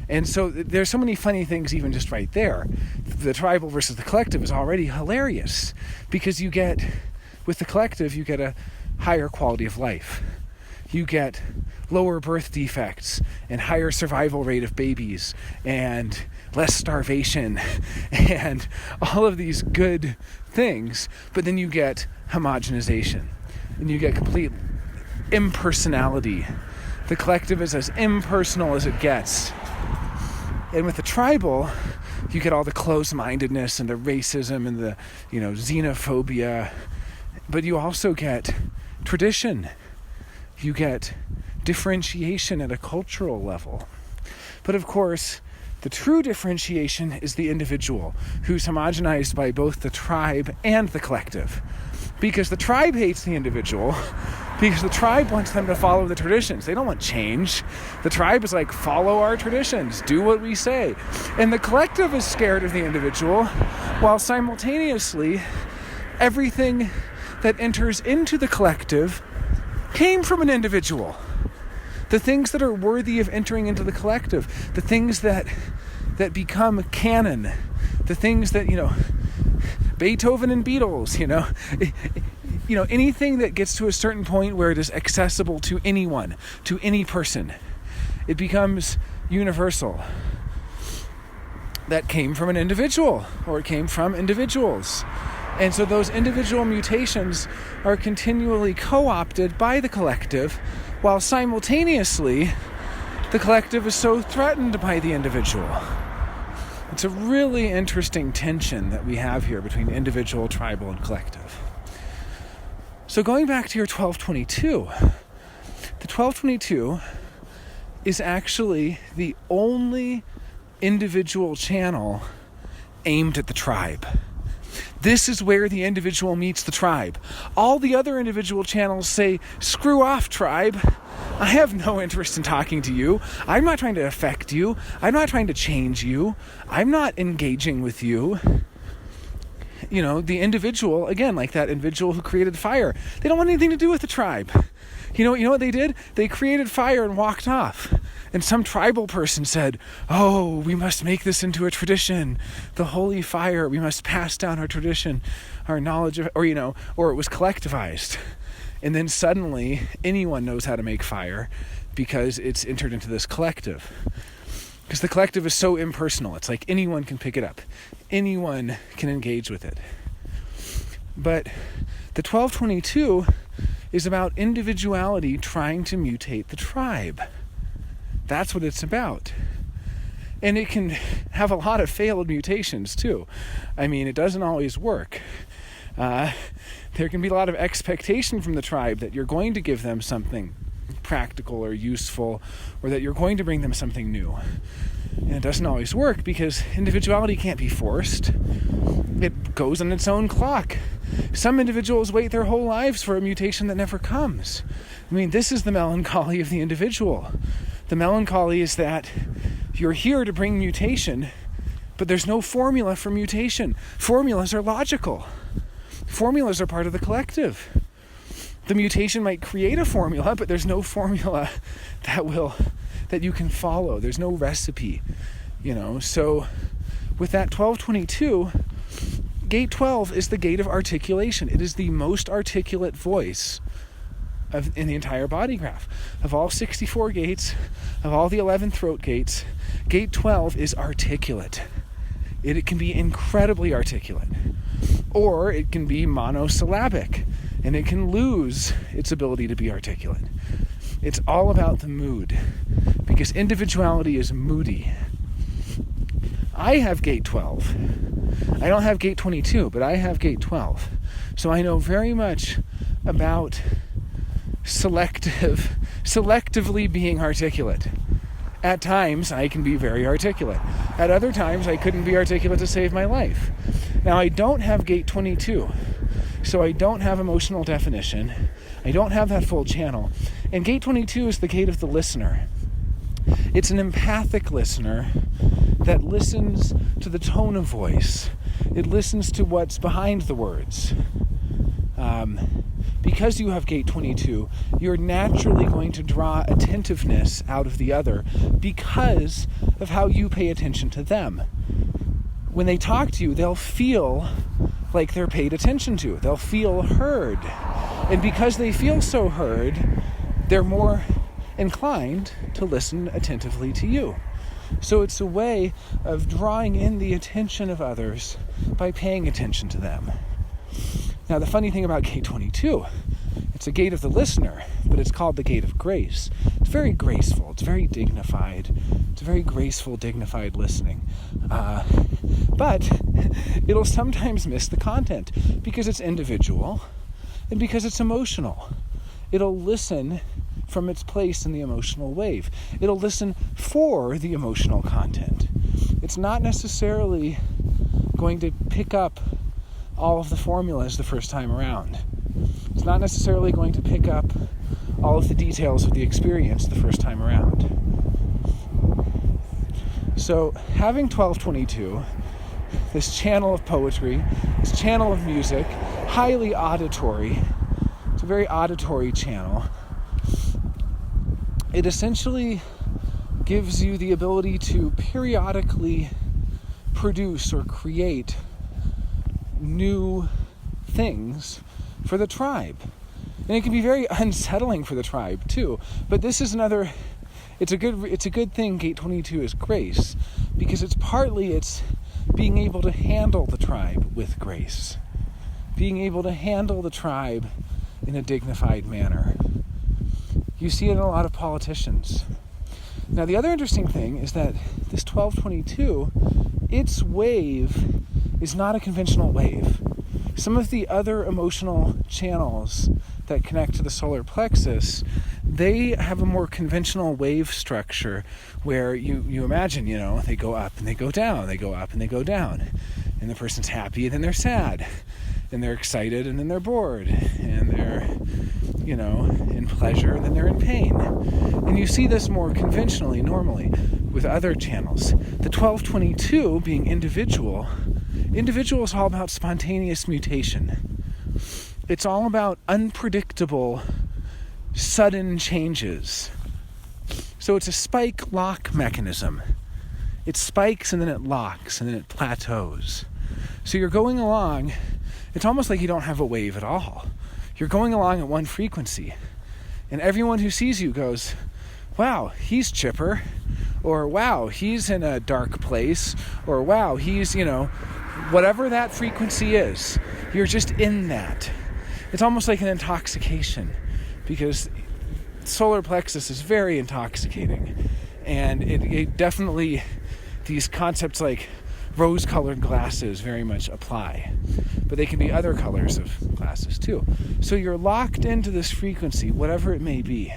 And so there's so many funny things even just right there. The tribal versus the collective is already hilarious, because with the collective, you get a higher quality of life. You get lower birth defects and higher survival rate of babies and less starvation and all of these good things. But then you get homogenization, and you get complete impersonality. The collective is as impersonal as it gets. And with the tribal, you get all the closed-mindedness and the racism and the, xenophobia. But you also get tradition. You get differentiation at a cultural level. But of course, the true differentiation is the individual, who's homogenized by both the tribe and the collective. Because the tribe hates the individual, because the tribe wants them to follow the traditions. They don't want change. The tribe is like, follow our traditions, do what we say. And the collective is scared of the individual, while simultaneously, everything that enters into the collective came from an individual. The things that are worthy of entering into the collective, the things that become canon, the things that, Beethoven and Beatles, anything that gets to a certain point where it is accessible to anyone, to any person, it becomes universal. That came from an individual, or it came from individuals. And so those individual mutations are continually co-opted by the collective, while simultaneously the collective is so threatened by the individual. It's a really interesting tension that we have here between individual, tribal, and collective. So going back to your 1222, the 1222 is actually the only individual channel aimed at the tribe. This is where the individual meets the tribe. All the other individual channels say, screw off, tribe. I have no interest in talking to you. I'm not trying to affect you. I'm not trying to change you. I'm not engaging with you. The individual, again, like that individual who created fire, they don't want anything to do with the tribe. You know what they did? They created fire and walked off. And some tribal person said, oh, we must make this into a tradition. The holy fire, we must pass down our tradition, our knowledge of, or it was collectivized. And then suddenly anyone knows how to make fire because it's entered into this collective. Because the collective is so impersonal. It's like anyone can pick it up. Anyone can engage with it. But the 1222 is about individuality trying to mutate the tribe. That's what it's about. And it can have a lot of failed mutations too. I mean, it doesn't always work. There can be a lot of expectation from the tribe that you're going to give them something practical or useful, or that you're going to bring them something new. And it doesn't always work because individuality can't be forced. It goes on its own clock. Some individuals wait their whole lives for a mutation that never comes. I mean, this is the melancholy of the individual. The melancholy is that you're here to bring mutation, but there's no formula for mutation. Formulas are logical. Formulas are part of the collective. The mutation might create a formula, but there's no formula that you can follow. There's no recipe, So with that 1222, gate 12 is the gate of articulation. It is the most articulate voice in the entire body graph. Of all 64 gates, of all the 11 throat gates, gate 12 is articulate. It can be incredibly articulate. Or it can be monosyllabic, and it can lose its ability to be articulate. It's all about the mood, because individuality is moody. I have gate 12. I don't have gate 22, but I have gate 12. So I know very much about selectively being articulate. At times, I can be very articulate. At other times, I couldn't be articulate to save my life. Now, I don't have gate 22, so I don't have emotional definition. I don't have that full channel. And gate 22 is the gate of the listener. It's an empathic listener that listens to the tone of voice. It listens to what's behind the words. Because you have gate 22, you're naturally going to draw attentiveness out of the other because of how you pay attention to them. When they talk to you, they'll feel like they're paid attention to. They'll feel heard. And because they feel so heard, they're more inclined to listen attentively to you. So it's a way of drawing in the attention of others by paying attention to them. Now, the funny thing about gate 22, it's a gate of the listener, but it's called the gate of grace. It's very graceful. It's very dignified. It's very graceful, dignified listening. But it'll sometimes miss the content because it's individual and because it's emotional. It'll listen from its place in the emotional wave. It'll listen for the emotional content. It's not necessarily going to pick up all of the formulas the first time around. It's not necessarily going to pick up all of the details of the experience the first time around. So having 1222, this channel of poetry, this channel of music, highly auditory, it's a very auditory channel, it essentially gives you the ability to periodically produce or create new things for the tribe. And it can be very unsettling for the tribe too. But this is another, it's a good thing gate 22 is grace, because it's being able to handle the tribe with grace. Being able to handle the tribe in a dignified manner. You see it in a lot of politicians. Now, the other interesting thing is that this 1222, its wave is not a conventional wave. Some of the other emotional channels that connect to the solar plexus, they have a more conventional wave structure where you imagine, they go up and they go down, they go up and they go down. And the person's happy and then they're sad. And they're excited and then they're bored. And they're, in pleasure and then they're in pain. And you see this more conventionally, normally, with other channels. The 1222 being individual is all about spontaneous mutation. It's all about unpredictable, sudden changes. So it's a spike lock mechanism. It spikes and then it locks and then it plateaus. So you're going along, it's almost like you don't have a wave at all. You're going along at one frequency. And everyone who sees you goes, wow, he's chipper. Or wow, he's in a dark place. Or wow, he's, whatever that frequency is, you're just in that. It's almost like an intoxication, because solar plexus is very intoxicating. And it definitely, these concepts like rose-colored glasses very much apply. But they can be other colors of glasses too. So you're locked into this frequency, whatever it may be.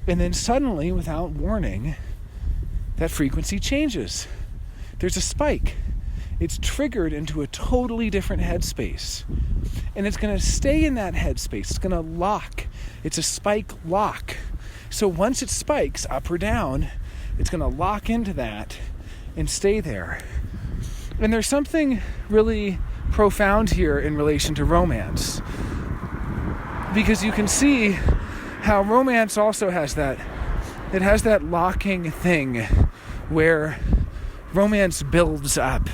And then suddenly, without warning, that frequency changes. There's a spike. It's triggered into a totally different headspace. And it's going to stay in that headspace. It's going to lock. It's a spike lock. So once it spikes up or down, it's going to lock into that and stay there. And there's something really profound here in relation to romance. Because you can see how romance also has that. It has that locking thing where romance builds up.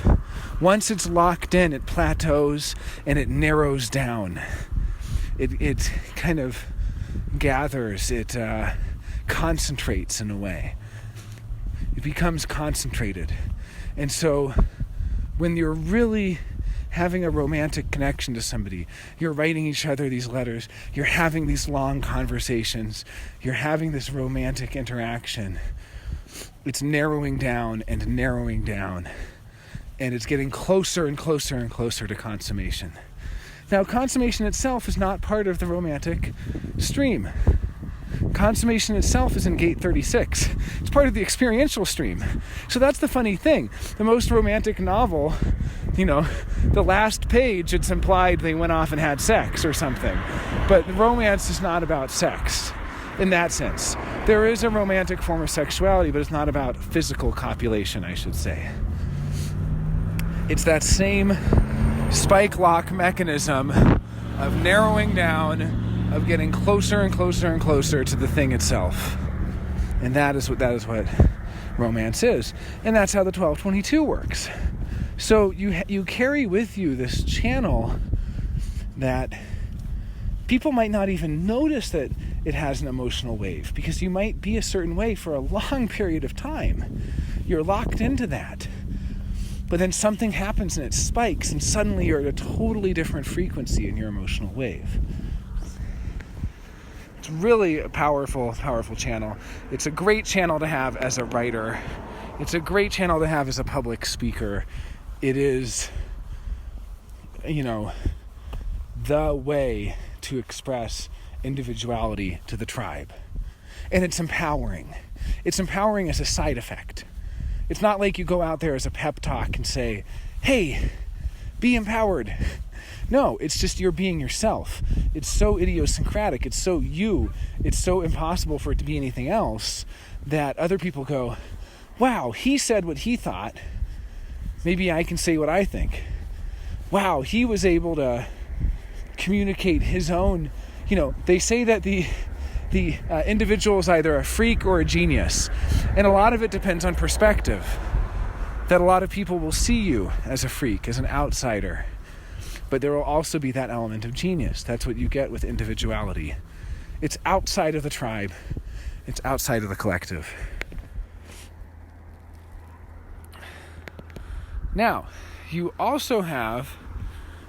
Once it's locked in, it plateaus and it narrows down. It kind of gathers, it concentrates in a way. It becomes concentrated. And so when you're really having a romantic connection to somebody, you're writing each other these letters, you're having these long conversations, you're having this romantic interaction, it's narrowing down and narrowing down. And it's getting closer and closer and closer to consummation. Now, consummation itself is not part of the romantic stream. Consummation itself is in gate 36. It's part of the experiential stream. So that's the funny thing. The most romantic novel, the last page, it's implied they went off and had sex or something. But romance is not about sex in that sense. There is a romantic form of sexuality, but it's not about physical copulation, I should say. It's that same spike lock mechanism of narrowing down, of getting closer and closer and closer to the thing itself. And that is what romance is. And that's how the 1222 works. So you carry with you this channel that people might not even notice that it has an emotional wave, because you might be a certain way for a long period of time. You're locked into that. But then something happens and it spikes, and suddenly you're at a totally different frequency in your emotional wave. It's really a powerful, powerful channel. It's a great channel to have as a writer. It's a great channel to have as a public speaker. It is, the way to express individuality to the tribe. And it's empowering. It's empowering as a side effect. It's not like you go out there as a pep talk and say, hey, be empowered. No, it's just you're being yourself. It's so idiosyncratic. It's so you. It's so impossible for it to be anything else that other people go, wow, he said what he thought. Maybe I can say what I think. Wow, he was able to communicate his own. They say that the individual is either a freak or a genius. And a lot of it depends on perspective. That a lot of people will see you as a freak, as an outsider. But there will also be that element of genius. That's what you get with individuality. It's outside of the tribe. It's outside of the collective. Now, you also have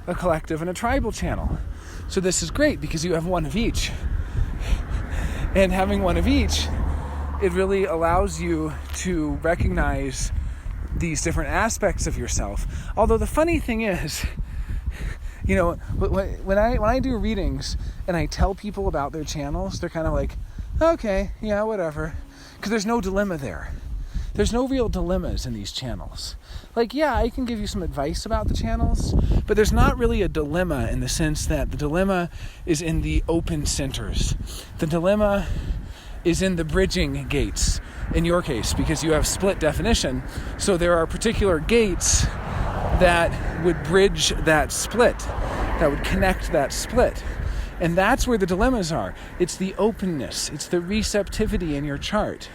a collective and a tribal channel. So this is great because you have one of each. And having one of each, it really allows you to recognize these different aspects of yourself. Although the funny thing is, when I do readings and I tell people about their channels, they're kind of like, okay, yeah, whatever. Because there's no dilemma there. There's no real dilemmas in these channels. Like, yeah, I can give you some advice about the channels, but there's not really a dilemma in the sense that the dilemma is in the open centers. The dilemma is in the bridging gates, in your case, because you have split definition. So there are particular gates that would bridge that split, that would connect that split. And that's where the dilemmas are. It's the openness. It's the receptivity in your chart.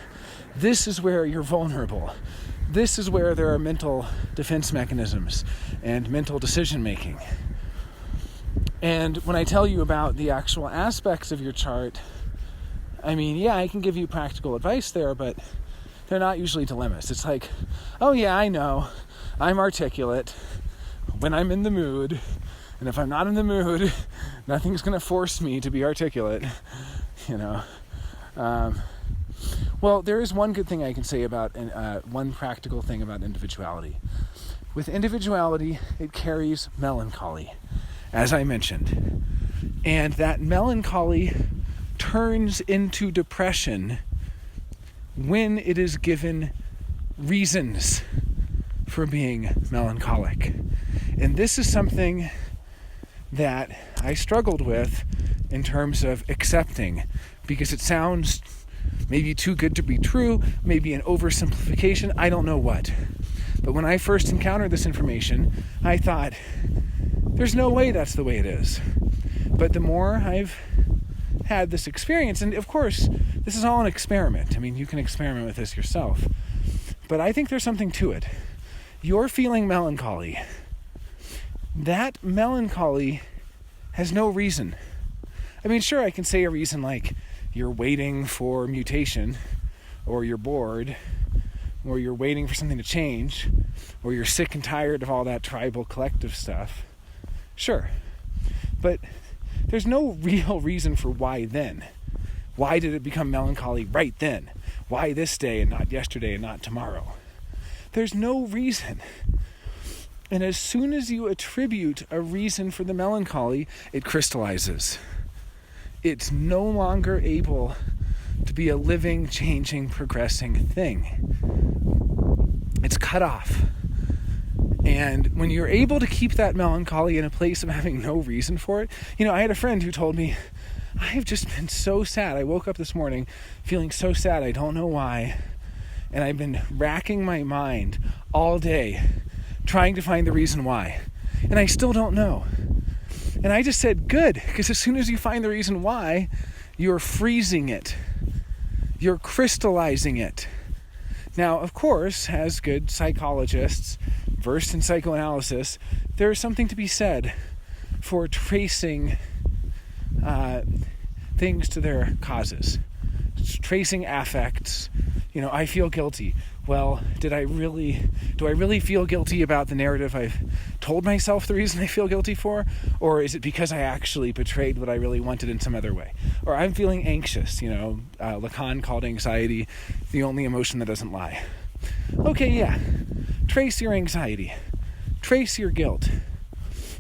This is where you're vulnerable. This is where there are mental defense mechanisms and mental decision making. And when I tell you about the actual aspects of your chart, I mean, yeah, I can give you practical advice there, but they're not usually dilemmas. It's like, oh yeah, I know. I'm articulate when I'm in the mood. And if I'm not in the mood, nothing's going to force me to be articulate, Well, there is one good thing I can say about, one practical thing about individuality. With individuality, it carries melancholy, as I mentioned. And that melancholy turns into depression when it is given reasons for being melancholic. And this is something that I struggled with in terms of accepting, because it sounds maybe too good to be true, maybe an oversimplification, I don't know what. But when I first encountered this information, I thought, there's no way that's the way it is. But the more I've had this experience, and of course, this is all an experiment. I mean, you can experiment with this yourself. But I think there's something to it. You're feeling melancholy. That melancholy has no reason. I mean, sure, I can say a reason like you're waiting for mutation, or you're bored, or you're waiting for something to change, or you're sick and tired of all that tribal collective stuff. Sure. But there's no real reason for why then. Why did it become melancholy right then? Why this day and not yesterday and not tomorrow? There's no reason. And as soon as you attribute a reason for the melancholy, it crystallizes. It's no longer able to be a living, changing, progressing thing. It's cut off. And when you're able to keep that melancholy in a place of having no reason for it, I had a friend who told me, I've just been so sad. I woke up this morning feeling so sad. I don't know why. And I've been racking my mind all day trying to find the reason why. And I still don't know. And I just said, good, because as soon as you find the reason why, you're freezing it. You're crystallizing it. Now, of course, as good psychologists, versed in psychoanalysis, there is something to be said for tracing things to their causes. Tracing affects. I feel guilty. Well, do I really feel guilty about the narrative I've told myself the reason I feel guilty for? Or is it because I actually betrayed what I really wanted in some other way? Or I'm feeling anxious, Lacan called anxiety the only emotion that doesn't lie. Okay, yeah. Trace your anxiety. Trace your guilt.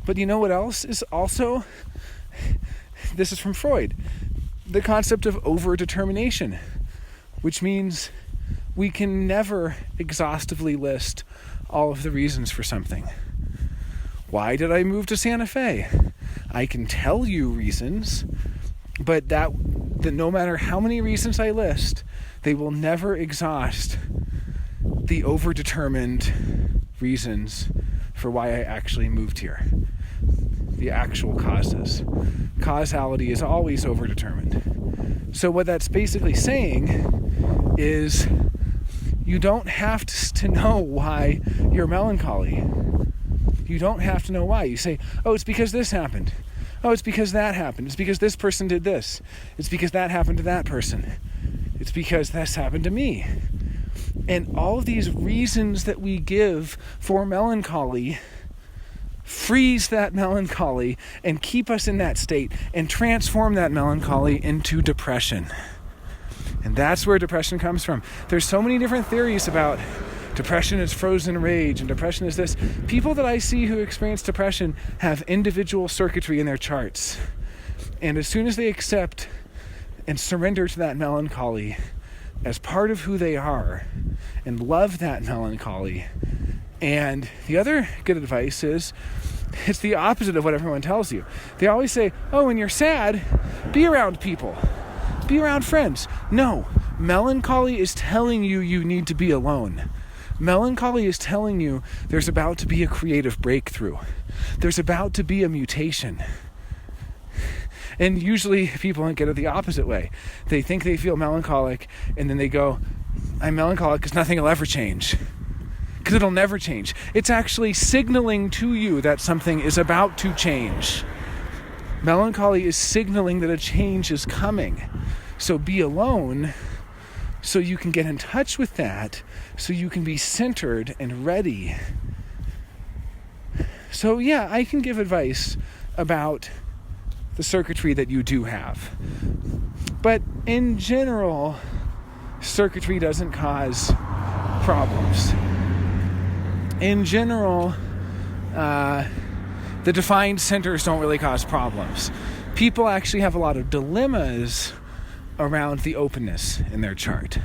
But you know what else is also? This is from Freud. The concept of overdetermination, which means we can never exhaustively list all of the reasons for something. Why did I move to Santa Fe? I can tell you reasons, but that no matter how many reasons I list, they will never exhaust the overdetermined reasons for why I actually moved here. The actual causes. Causality is always overdetermined. So what that's basically saying is you don't have to know why you're melancholy. You don't have to know why. You say, oh, it's because this happened. Oh, it's because that happened. It's because this person did this. It's because that happened to that person. It's because this happened to me. And all of these reasons that we give for melancholy freeze that melancholy and keep us in that state and transform that melancholy into depression. And that's where depression comes from. There's so many different theories about depression is frozen rage and depression is this. People that I see who experience depression have individual circuitry in their charts. And as soon as they accept and surrender to that melancholy as part of who they are and love that melancholy. And the other good advice is, it's the opposite of what everyone tells you. They always say, oh, when you're sad, be around people. Be around friends. No, melancholy is telling you you need to be alone. Melancholy is telling you there's about to be a creative breakthrough. There's about to be a mutation. And usually people get it the opposite way. They think they feel melancholic, and then they go, I'm melancholic because nothing will ever change. Because it'll never change. It's actually signaling to you that something is about to change. Melancholy is signaling that a change is coming. So be alone so you can get in touch with that, so you can be centered and ready. So yeah, I can give advice about the circuitry that you do have. But in general, circuitry doesn't cause problems. In general, the defined centers don't really cause problems. People actually have a lot of dilemmas around the openness in their chart.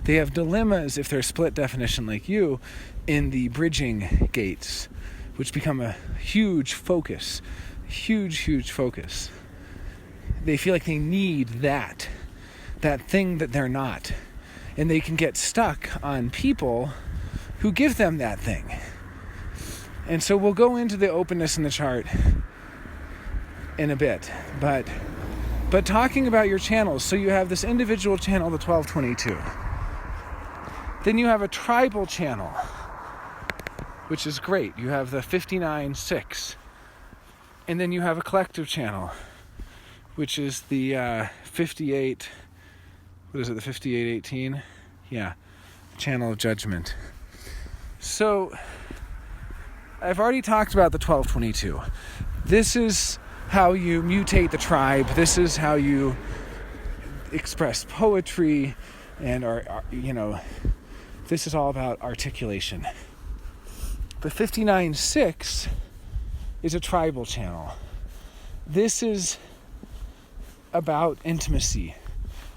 They have dilemmas if they're split definition like you in the bridging gates, which become a huge focus. Huge focus. They feel like they need that thing that they're not. And they can get stuck on people who give them that thing. And so we'll go into the openness in the chart in a bit. But talking about your channels, so you have this individual channel, the 1222. Then you have a tribal channel, which is great. You have the 59-6. And then you have a collective channel, which is the 58, what is it, the 5818? Yeah, channel of judgment. So, I've already talked about the 1222. This is how you mutate the tribe. This is how you express poetry and, this is all about articulation. The 59-6 is a tribal channel. This is about intimacy.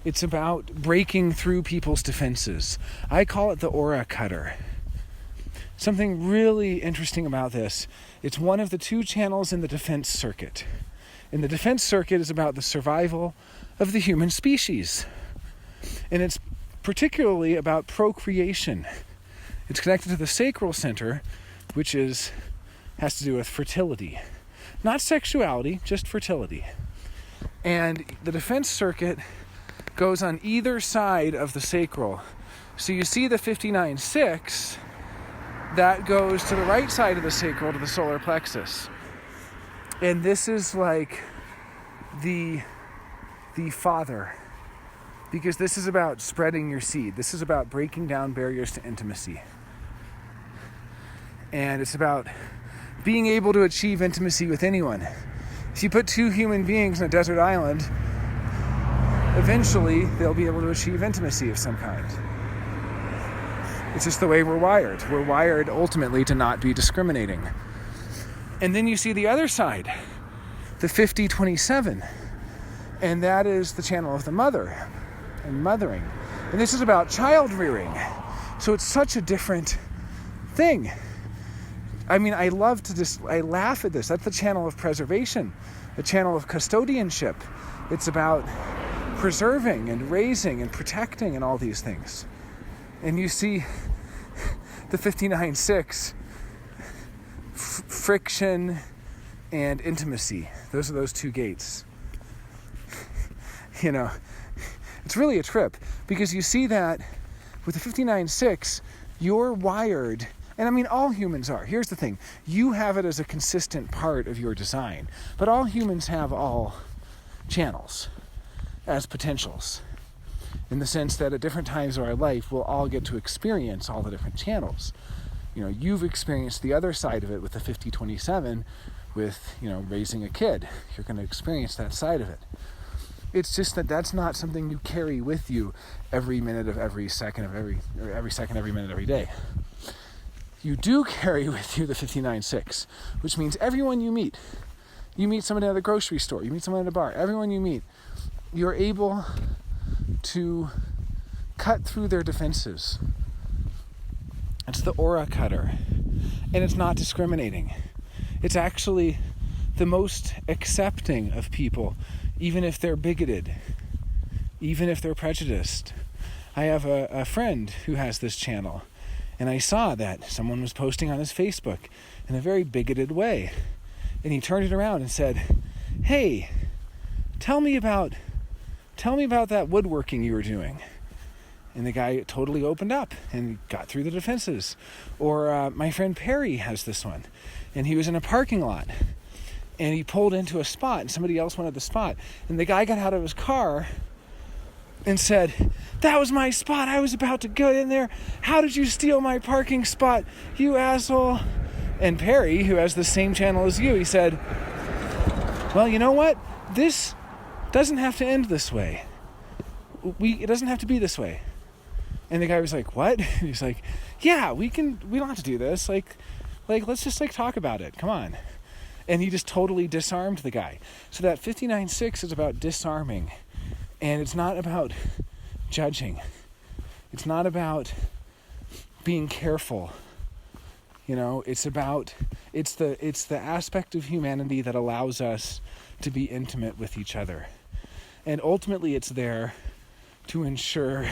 It's about breaking through people's defenses. I call it the aura cutter. Something really interesting about this, it's one of the two channels in the defense circuit. And the defense circuit is about the survival of the human species. And it's particularly about procreation. It's connected to the sacral center, which has to do with fertility. Not sexuality, just fertility. And the defense circuit goes on either side of the sacral. So you see the 59-6, that goes to the right side of the sacral, to the solar plexus. And this is like the father, because this is about spreading your seed. This is about breaking down barriers to intimacy. And it's about being able to achieve intimacy with anyone. If you put two human beings on a desert island, eventually they'll be able to achieve intimacy of some kind. It's just the way we're wired. We're wired ultimately to not be discriminating. And then you see the other side, the 50-27. And that is the channel of the mother and mothering. And this is about child rearing. So it's such a different thing. I mean, I laugh at this. That's the channel of preservation, the channel of custodianship. It's about preserving and raising and protecting and all these things. And you see the 59-6, friction and intimacy. Those are those two gates. It's really a trip, because you see that with the 59-6, you're wired. And I mean, all humans are. Here's the thing. You have it as a consistent part of your design. But all humans have all channels as potentials. In the sense that at different times of our life, we'll all get to experience all the different channels. You've experienced the other side of it with the 50-27, with, raising a kid. You're going to experience that side of it. It's just that that's not something you carry with you every minute of every second of every second, every minute, every day. You do carry with you the 59-6, which means everyone you meet somebody at the grocery store, you meet someone at a bar, everyone you meet, you're able to cut through their defenses. It's the aura cutter. And it's not discriminating. It's actually the most accepting of people, even if they're bigoted, even if they're prejudiced. I have a friend who has this channel, and I saw that someone was posting on his Facebook in a very bigoted way. And he turned it around and said, "Hey, tell me about that woodworking you were doing." And the guy totally opened up and got through the defenses. Or my friend Perry has this one. And he was in a parking lot. And he pulled into a spot, and somebody else wanted the spot. And the guy got out of his car and said, "That was my spot. I was about to go in there. How did you steal my parking spot, you asshole?" And Perry, who has the same channel as you, he said, "Well, you know what? This doesn't have to end this way. It doesn't have to be this way." And the guy was like, "What?" And he's like, "Yeah, we don't have to do this. Like let's just talk about it. Come on." And he just totally disarmed the guy. So that 59-6 is about disarming. And it's not about judging. It's not about being careful. It's the aspect of humanity that allows us to be intimate with each other. And ultimately it's there to ensure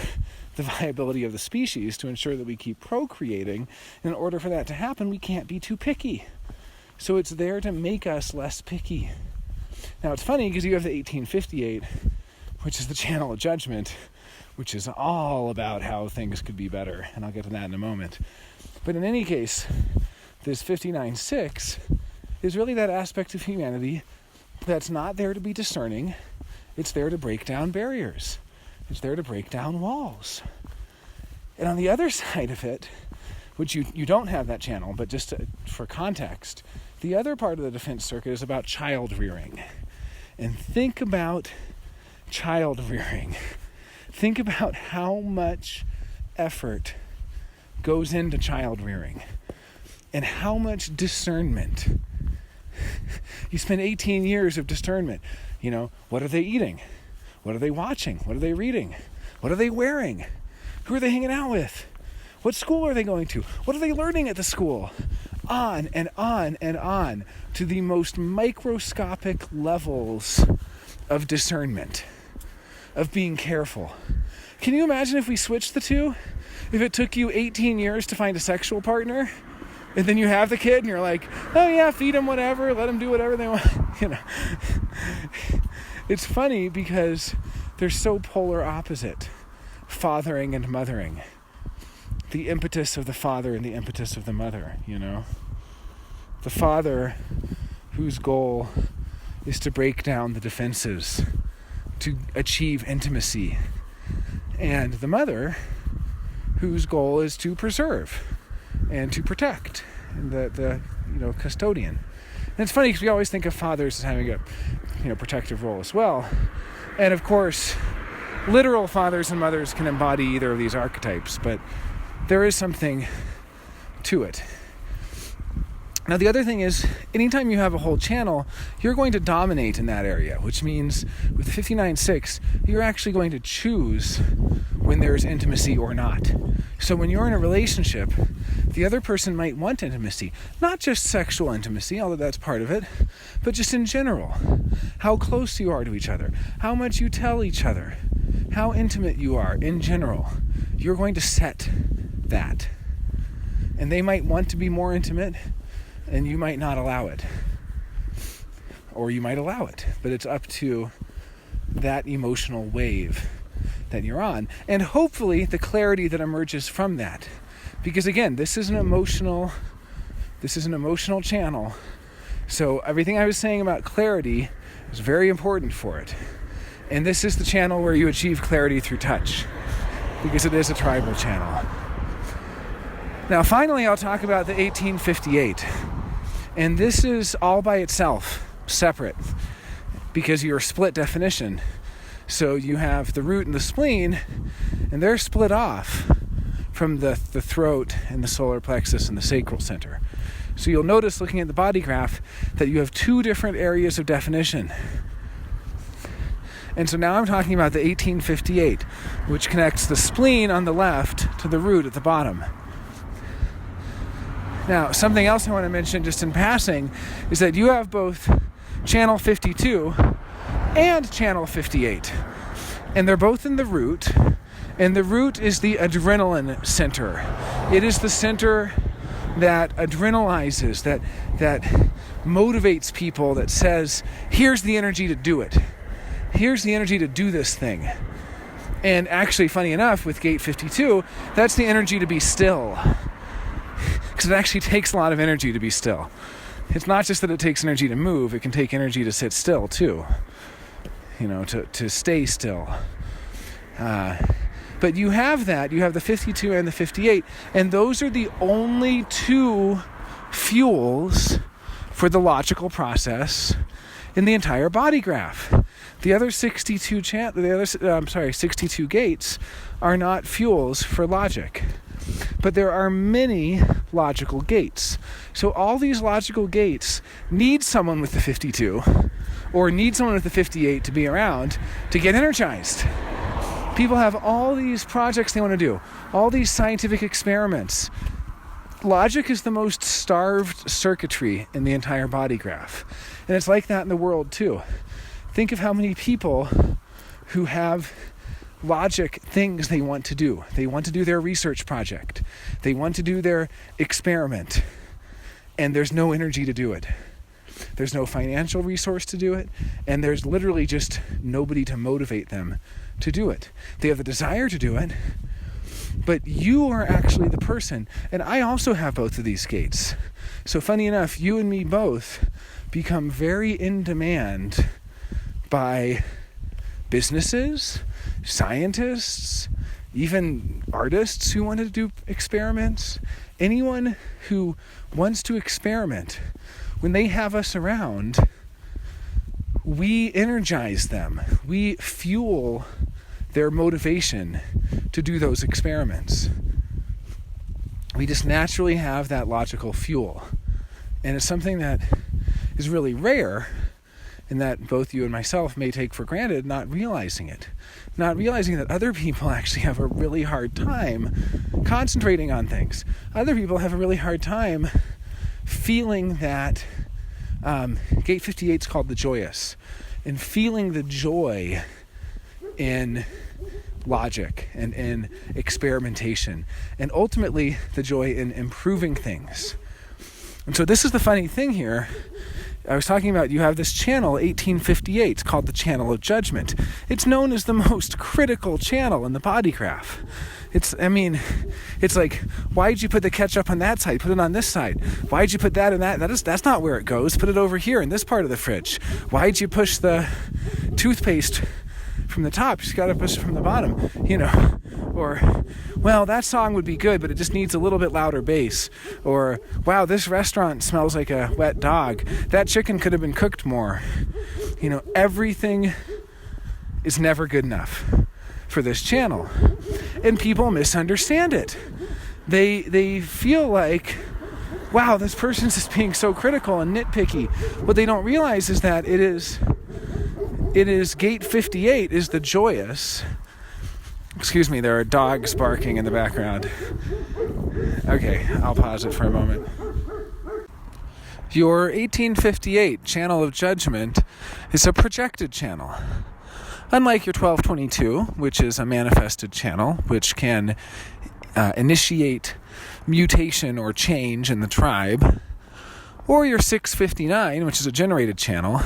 the viability of the species, to ensure that we keep procreating. In order for that to happen, we can't be too picky. So it's there to make us less picky. Now it's funny because you have the 1858, which is the channel of judgment, which is all about how things could be better. And I'll get to that in a moment. But in any case, this 59.6 is really that aspect of humanity that's not there to be discerning. It's there to break down barriers. It's there to break down walls. And on the other side of it, which you don't have that channel, but just for context, the other part of the defense circuit is about child rearing. And think about child rearing. Think about how much effort goes into child rearing and how much discernment. You spend 18 years of discernment. What are they eating? What are they watching? What are they reading? What are they wearing? Who are they hanging out with? What school are they going to? What are they learning at the school? On and on and on to the most microscopic levels of discernment, of being careful. Can you imagine if we switched the two? If it took you 18 years to find a sexual partner, and then you have the kid and you're like, oh yeah, feed them whatever, let them do whatever they want. It's funny because they're so polar opposite, fathering and mothering. The impetus of the father and the impetus of the mother, The father, whose goal is to break down the defenses, to achieve intimacy. And the mother, whose goal is to preserve and to protect, the custodian. And it's funny because we always think of fathers as having a protective role as well. And of course, literal fathers and mothers can embody either of these archetypes, but there is something to it. Now the other thing is, anytime you have a whole channel, you're going to dominate in that area, which means with 59.6, you're actually going to choose when there's intimacy or not. So when you're in a relationship, the other person might want intimacy, not just sexual intimacy, although that's part of it, but just in general. How close you are to each other, how much you tell each other, how intimate you are in general. You're going to set that. And they might want to be more intimate, and you might not allow it. Or you might allow it, but it's up to that emotional wave that you're on. And hopefully the clarity that emerges from that. Because again, this is an emotional channel. So everything I was saying about clarity is very important for it. And this is the channel where you achieve clarity through touch, because it is a tribal channel. Now finally, I'll talk about the 1858. And this is all by itself, separate, because you're split definition. So you have the root and the spleen, and they're split off from the throat and the solar plexus and the sacral center. So you'll notice, looking at the body graph, that you have two different areas of definition. And so now I'm talking about the 1858, which connects the spleen on the left to the root at the bottom. Now, something else I want to mention just in passing is that you have both channel 52 and channel 58. And they're both in the root. And the root is the adrenaline center. It is the center that adrenalizes, that motivates people, that says, here's the energy to do it. Here's the energy to do this thing. And actually, funny enough, with gate 52, that's the energy to be still. Because it actually takes a lot of energy to be still. It's not just that it takes energy to move, it can take energy to sit still too. To stay still. But you have that. You have the 52 and the 58. And those are the only two fuels for the logical process in the entire body graph. The other 62 gates are not fuels for logic. But there are many logical gates. So all these logical gates need someone with the 52 or need someone with the 58 to be around to get energized. People have all these projects they want to do, all these scientific experiments. Logic is the most starved circuitry in the entire body graph. And it's like that in the world too. Think of how many people who have logic things they want to do. They want to do their research project. They want to do their experiment. And there's no energy to do it. There's no financial resource to do it. And there's literally just nobody to motivate them to do it. They have the desire to do it, but you are actually the person. And I also have both of these gates. So funny enough, you and me both become very in demand by businesses, scientists, even artists who want to do experiments. Anyone who wants to experiment, when they have us around, we energize them. We fuel their motivation to do those experiments. We just naturally have that logical fuel. And it's something that is really rare, and that both you and myself may take for granted, not realizing it. Not realizing that other people actually have a really hard time concentrating on things. Other people have a really hard time feeling that Gate 58 is called the joyous, and feeling the joy in logic and in experimentation, and ultimately the joy in improving things. And so this is the funny thing here. I was talking about, you have this channel, 1858. It's called the channel of judgment. It's known as the most critical channel in the body graph. It's like, why'd you put the ketchup on that side? Put it on this side. Why'd you put that in that? That's not where it goes. Put it over here in this part of the fridge. Why'd you push the toothpaste from the top? You just got to push it from the bottom, Or, well, that song would be good, but it just needs a little bit louder bass. Or, wow, this restaurant smells like a wet dog. That chicken could have been cooked more. Everything is never good enough for this channel. And people misunderstand it. They feel like, wow, this person's just being so critical and nitpicky. What they don't realize is that it is Gate 58 is the joyous. Excuse me, there are dogs barking in the background. Okay, I'll pause it for a moment. Your 1858 channel of judgment is a projected channel. Unlike your 1222, which is a manifested channel, which can initiate mutation or change in the tribe, or your 659, which is a generated channel,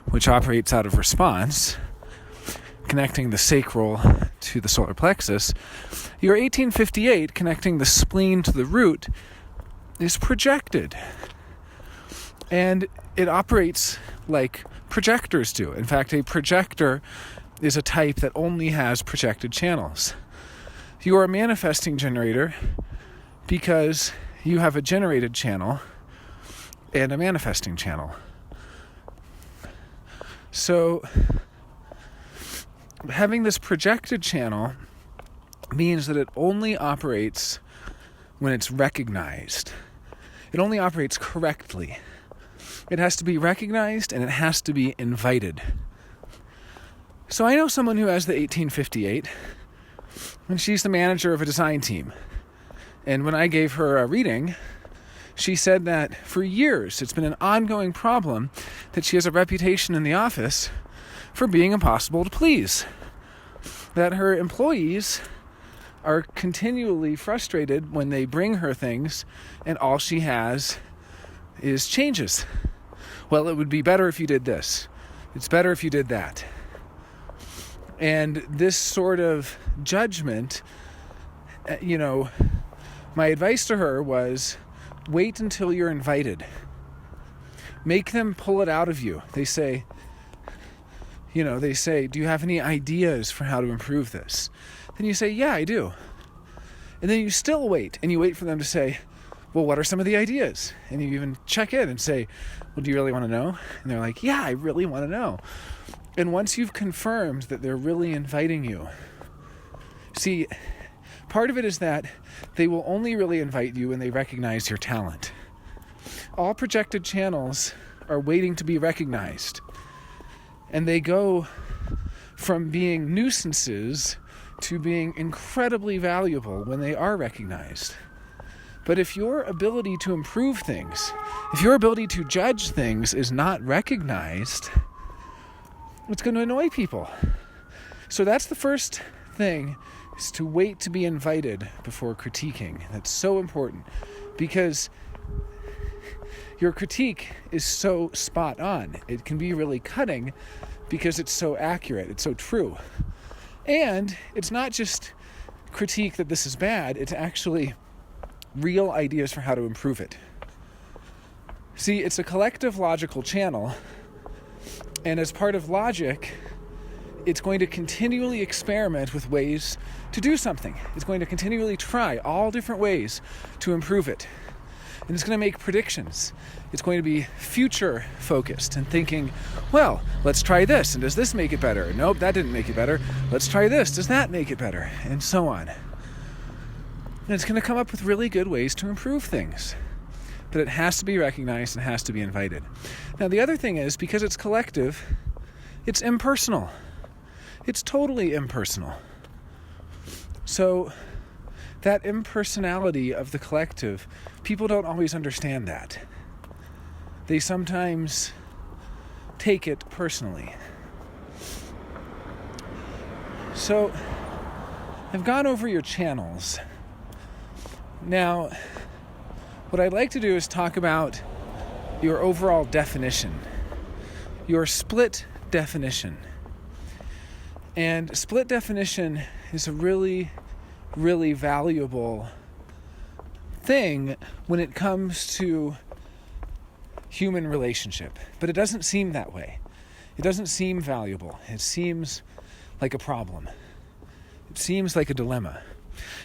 which operates out of response, connecting the sacral to the solar plexus. Your 1858, connecting the spleen to the root, is projected. And it operates like projectors do. In fact, a projector is a type that only has projected channels. You are a manifesting generator because you have a generated channel and a manifesting channel. So having this projected channel means that it only operates when it's recognized. It only operates correctly. It has to be recognized and it has to be invited. So I know someone who has the 1858, and she's the manager of a design team. And when I gave her a reading, she said that for years it's been an ongoing problem that she has a reputation in the office for being impossible to please. That her employees are continually frustrated when they bring her things and all she has is changes. Well, it would be better if you did this. It's better if you did that. And this sort of judgment, my advice to her was, wait until you're invited. Make them pull it out of you. They say, do you have any ideas for how to improve this? Then you say, yeah, I do. And then you still wait, and you wait for them to say, well, what are some of the ideas? And you even check in and say, well, do you really want to know? And they're like, yeah, I really want to know. And once you've confirmed that they're really inviting you, see, part of it is that they will only really invite you when they recognize your talent. All projected channels are waiting to be recognized. And they go from being nuisances to being incredibly valuable when they are recognized. But if your ability to improve things, if your ability to judge things is not recognized, it's going to annoy people. So that's the first thing, is to wait to be invited before critiquing. That's so important, because your critique is so spot on. It can be really cutting because it's so accurate, it's so true. And it's not just critique that this is bad, it's actually real ideas for how to improve it. See, it's a collective logical channel, and as part of logic, it's going to continually experiment with ways to do something. It's going to continually try all different ways to improve it. And it's going to make predictions. It's going to be future focused and thinking, well, let's try this, and does this make it better? Nope, that didn't make it better. Let's try this, does that make it better? And so on. And it's going to come up with really good ways to improve things. But it has to be recognized and has to be invited. Now, the other thing is, because it's collective, it's impersonal. It's totally impersonal. So that impersonality of the collective, people don't always understand that. They sometimes take it personally. So I've gone over your channels. Now, what I'd like to do is talk about your overall definition, your split definition. And split definition is a really, really valuable thing when it comes to human relationship. But it doesn't seem that way. It doesn't seem valuable. It seems like a problem. It seems like a dilemma.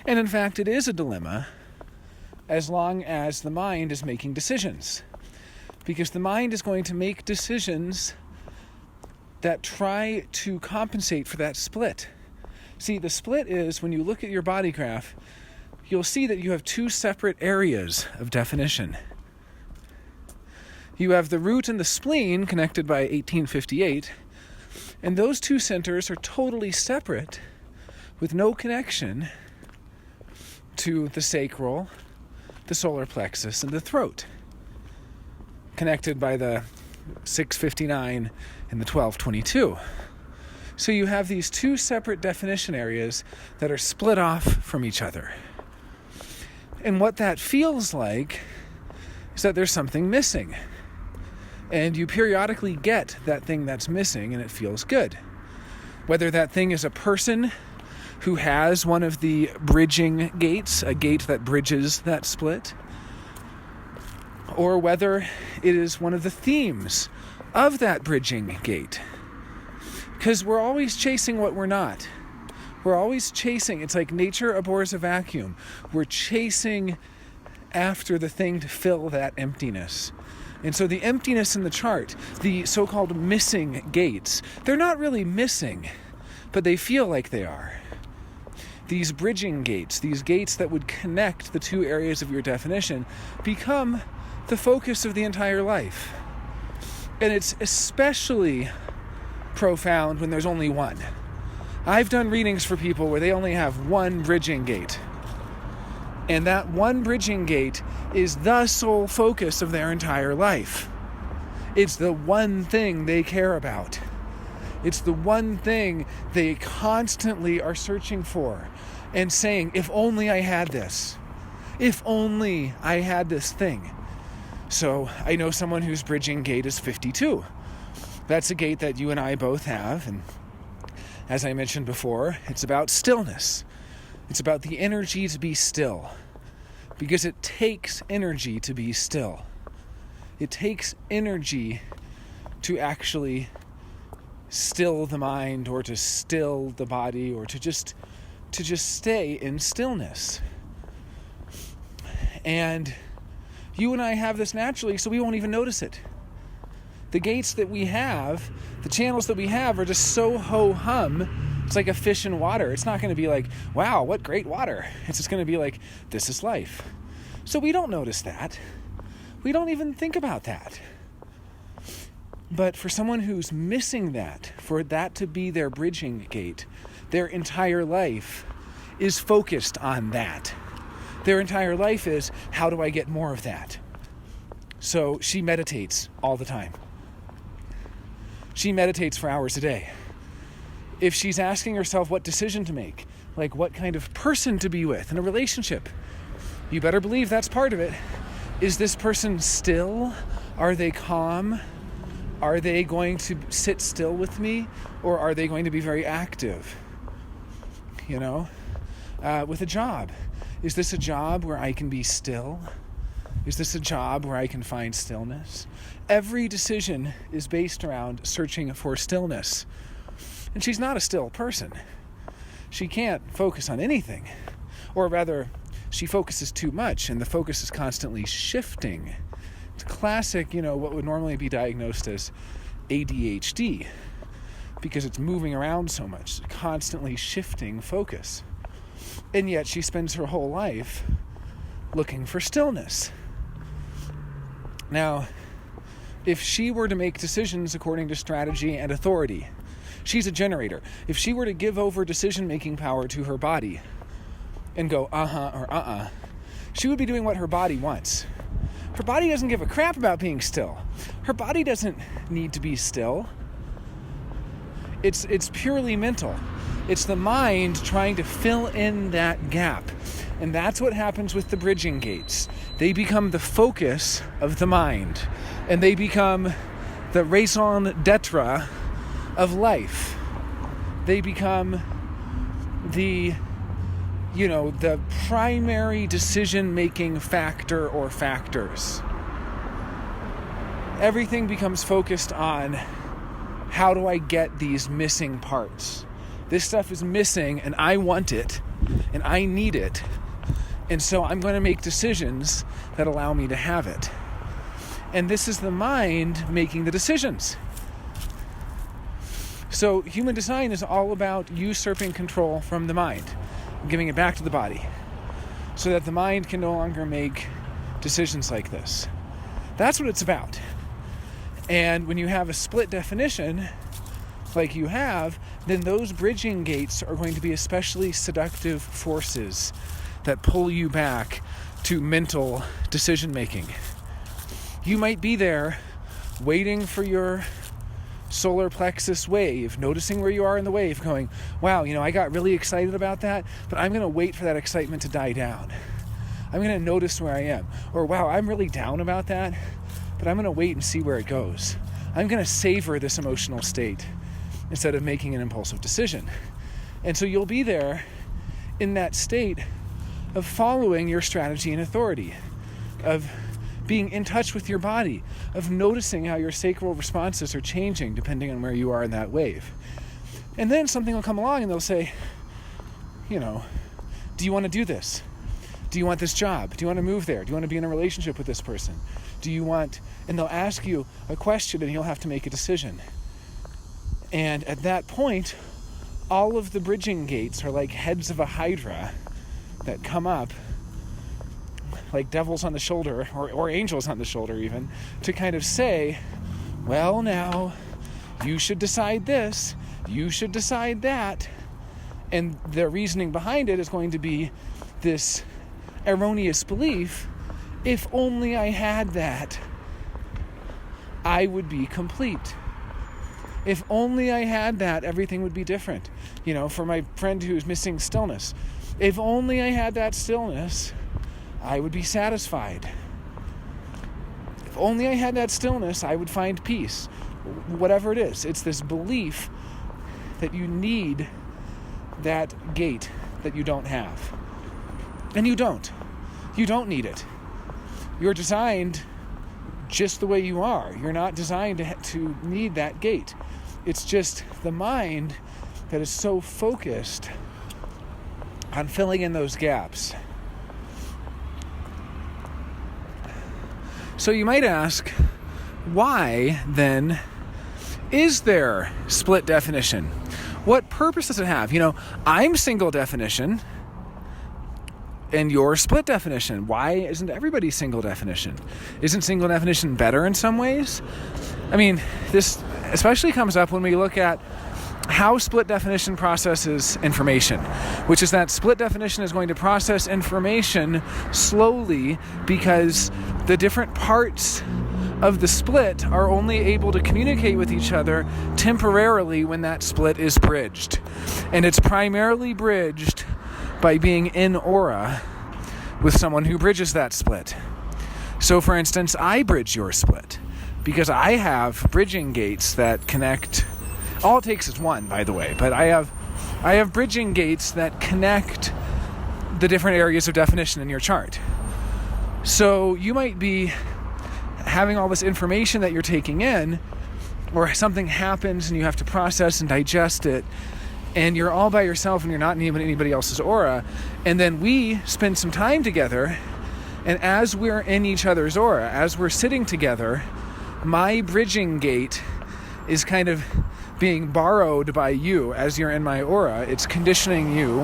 And in fact, it is a dilemma as long as the mind is making decisions. Because the mind is going to make decisions that try to compensate for that split. See, the split is, when you look at your body graph, you'll see that you have two separate areas of definition. You have the root and the spleen connected by 1858, and those two centers are totally separate with no connection to the sacral, the solar plexus, and the throat, connected by the 659 and the 1222. So you have these two separate definition areas that are split off from each other. And what that feels like is that there's something missing. And you periodically get that thing that's missing, and it feels good. Whether that thing is a person who has one of the bridging gates, a gate that bridges that split, or whether it is one of the themes of that bridging gate. Because we're always chasing what we're not. We're always chasing. It's like nature abhors a vacuum. We're chasing after the thing to fill that emptiness. And so the emptiness in the chart, the so-called missing gates, they're not really missing, but they feel like they are. These bridging gates, these gates that would connect the two areas of your definition, become the focus of the entire life. And it's especially profound when there's only one. I've done readings for people where they only have one bridging gate. And that one bridging gate is the sole focus of their entire life. It's the one thing they care about. It's the one thing they constantly are searching for and saying, if only I had this. If only I had this thing. So I know someone whose bridging gate is 52. That's a gate that you and I both have. And as I mentioned before, it's about stillness. It's about the energy to be still. Because it takes energy to be still. It takes energy to actually still the mind, or to still the body, or to just stay in stillness. And you and I have this naturally, so we won't even notice it. The gates that we have, the channels that we have, are just so ho-hum. It's like a fish in water. It's not going to be like, wow, what great water. It's just going to be like, this is life. So we don't notice that. We don't even think about that. But for someone who's missing that, for that to be their bridging gate, their entire life is focused on that. Their entire life is, how do I get more of that? So she meditates all the time. She meditates for hours a day. If she's asking herself what decision to make, like what kind of person to be with in a relationship, you better believe that's part of it. Is this person still? Are they calm? Are they going to sit still with me? Or are they going to be very active? With a job. Is this a job where I can be still? Is this a job where I can find stillness? Every decision is based around searching for stillness. And she's not a still person. She can't focus on anything. Or rather, she focuses too much, and the focus is constantly shifting. It's classic, what would normally be diagnosed as ADHD, because it's moving around so much, constantly shifting focus. And yet she spends her whole life looking for stillness. Now, if she were to make decisions according to strategy and authority, she's a generator. If she were to give over decision-making power to her body and go or she would be doing what her body wants. Her body doesn't give a crap about being still. Her body doesn't need to be still. It's purely mental. It's the mind trying to fill in that gap. And that's what happens with the bridging gates. They become the focus of the mind. And they become the raison d'etre of life. They become the primary decision-making factor or factors. Everything becomes focused on, how do I get these missing parts? This stuff is missing and I want it and I need it. And so I'm going to make decisions that allow me to have it. And this is the mind making the decisions. So human design is all about usurping control from the mind, giving it back to the body, so that the mind can no longer make decisions like this. That's what it's about. And when you have a split definition, like you have, then those bridging gates are going to be especially seductive forces that pull you back to mental decision making. You might be there waiting for your solar plexus wave, noticing where you are in the wave, going, wow, I got really excited about that, but I'm going to wait for that excitement to die down. I'm going to notice where I am. Or, wow, I'm really down about that, but I'm going to wait and see where it goes. I'm going to savor this emotional state instead of making an impulsive decision. And so you'll be there in that state of following your strategy and authority, of being in touch with your body, of noticing how your sacral responses are changing depending on where you are in that wave. And then something will come along and they'll say, do you want to do this? Do you want this job? Do you want to move there? Do you want to be in a relationship with this person? And they'll ask you a question and you'll have to make a decision. And at that point, all of the bridging gates are like heads of a hydra that come up like devils on the shoulder, or angels on the shoulder even, to kind of say, well, now, you should decide this, you should decide that. And the reasoning behind it is going to be this erroneous belief, if only I had that, I would be complete. If only I had that, everything would be different. For my friend who's missing stillness, if only I had that stillness, I would be satisfied. If only I had that stillness, I would find peace. Whatever it is, it's this belief that you need that gate that you don't have. And you don't. You don't need it. You're designed just the way you are. You're not designed to need that gate. It's just the mind that is so focused on filling in those gaps. So you might ask, why then is there split definition? What purpose does it have? I'm single definition and you're split definition. Why isn't everybody single definition? Isn't single definition better in some ways? This especially comes up when we look at how split definition processes information, which is that split definition is going to process information slowly because the different parts of the split are only able to communicate with each other temporarily when that split is bridged. And it's primarily bridged by being in aura with someone who bridges that split. So for instance, I bridge your split because I have bridging gates that connect. All it takes is one, by the way, but I have bridging gates that connect the different areas of definition in your chart. So you might be having all this information that you're taking in, or something happens and you have to process and digest it, and you're all by yourself and you're not in anybody else's aura, and then we spend some time together, and as we're in each other's aura, as we're sitting together, my bridging gate is kind of being borrowed by you as you're in my aura. It's conditioning you,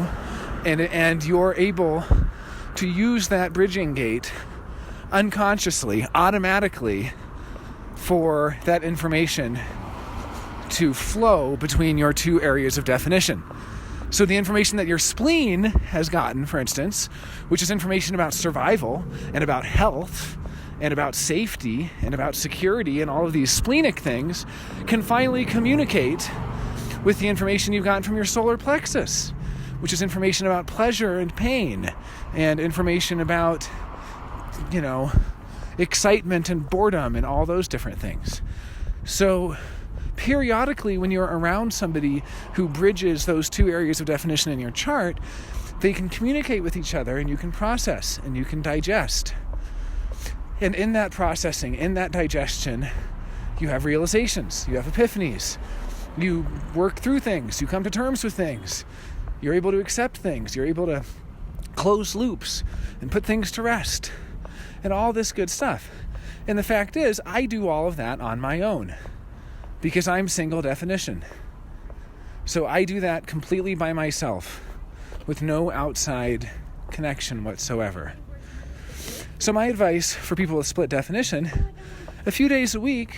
and you're able to use that bridging gate unconsciously, automatically, for that information to flow between your two areas of definition. So the information that your spleen has gotten, for instance, which is information about survival and about health and about safety and about security and all of these splenic things, can finally communicate with the information you've gotten from your solar plexus, which is information about pleasure and pain and information about, excitement and boredom and all those different things. So periodically, when you're around somebody who bridges those two areas of definition in your chart, they can communicate with each other, and you can process and you can digest. And in that processing, in that digestion, you have realizations, you have epiphanies, you work through things, you come to terms with things, you're able to accept things, you're able to close loops and put things to rest, and all this good stuff. And the fact is, I do all of that on my own because I'm single definition. So I do that completely by myself with no outside connection whatsoever. So my advice for people with split definition, a few days a week,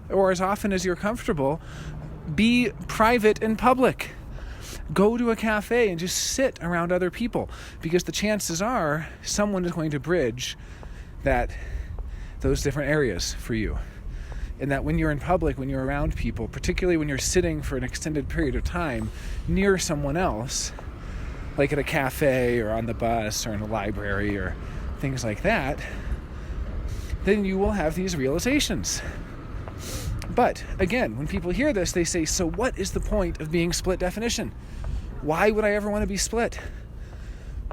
or as often as you're comfortable, be private and public. Go to a cafe and just sit around other people, because the chances are someone is going to bridge those different areas for you. And that when you're in public, when you're around people, particularly when you're sitting for an extended period of time near someone else, like at a cafe or on the bus or in a library or things like that, then you will have these realizations. But again, when people hear this, they say, so what is the point of being split definition? Why would I ever want to be split?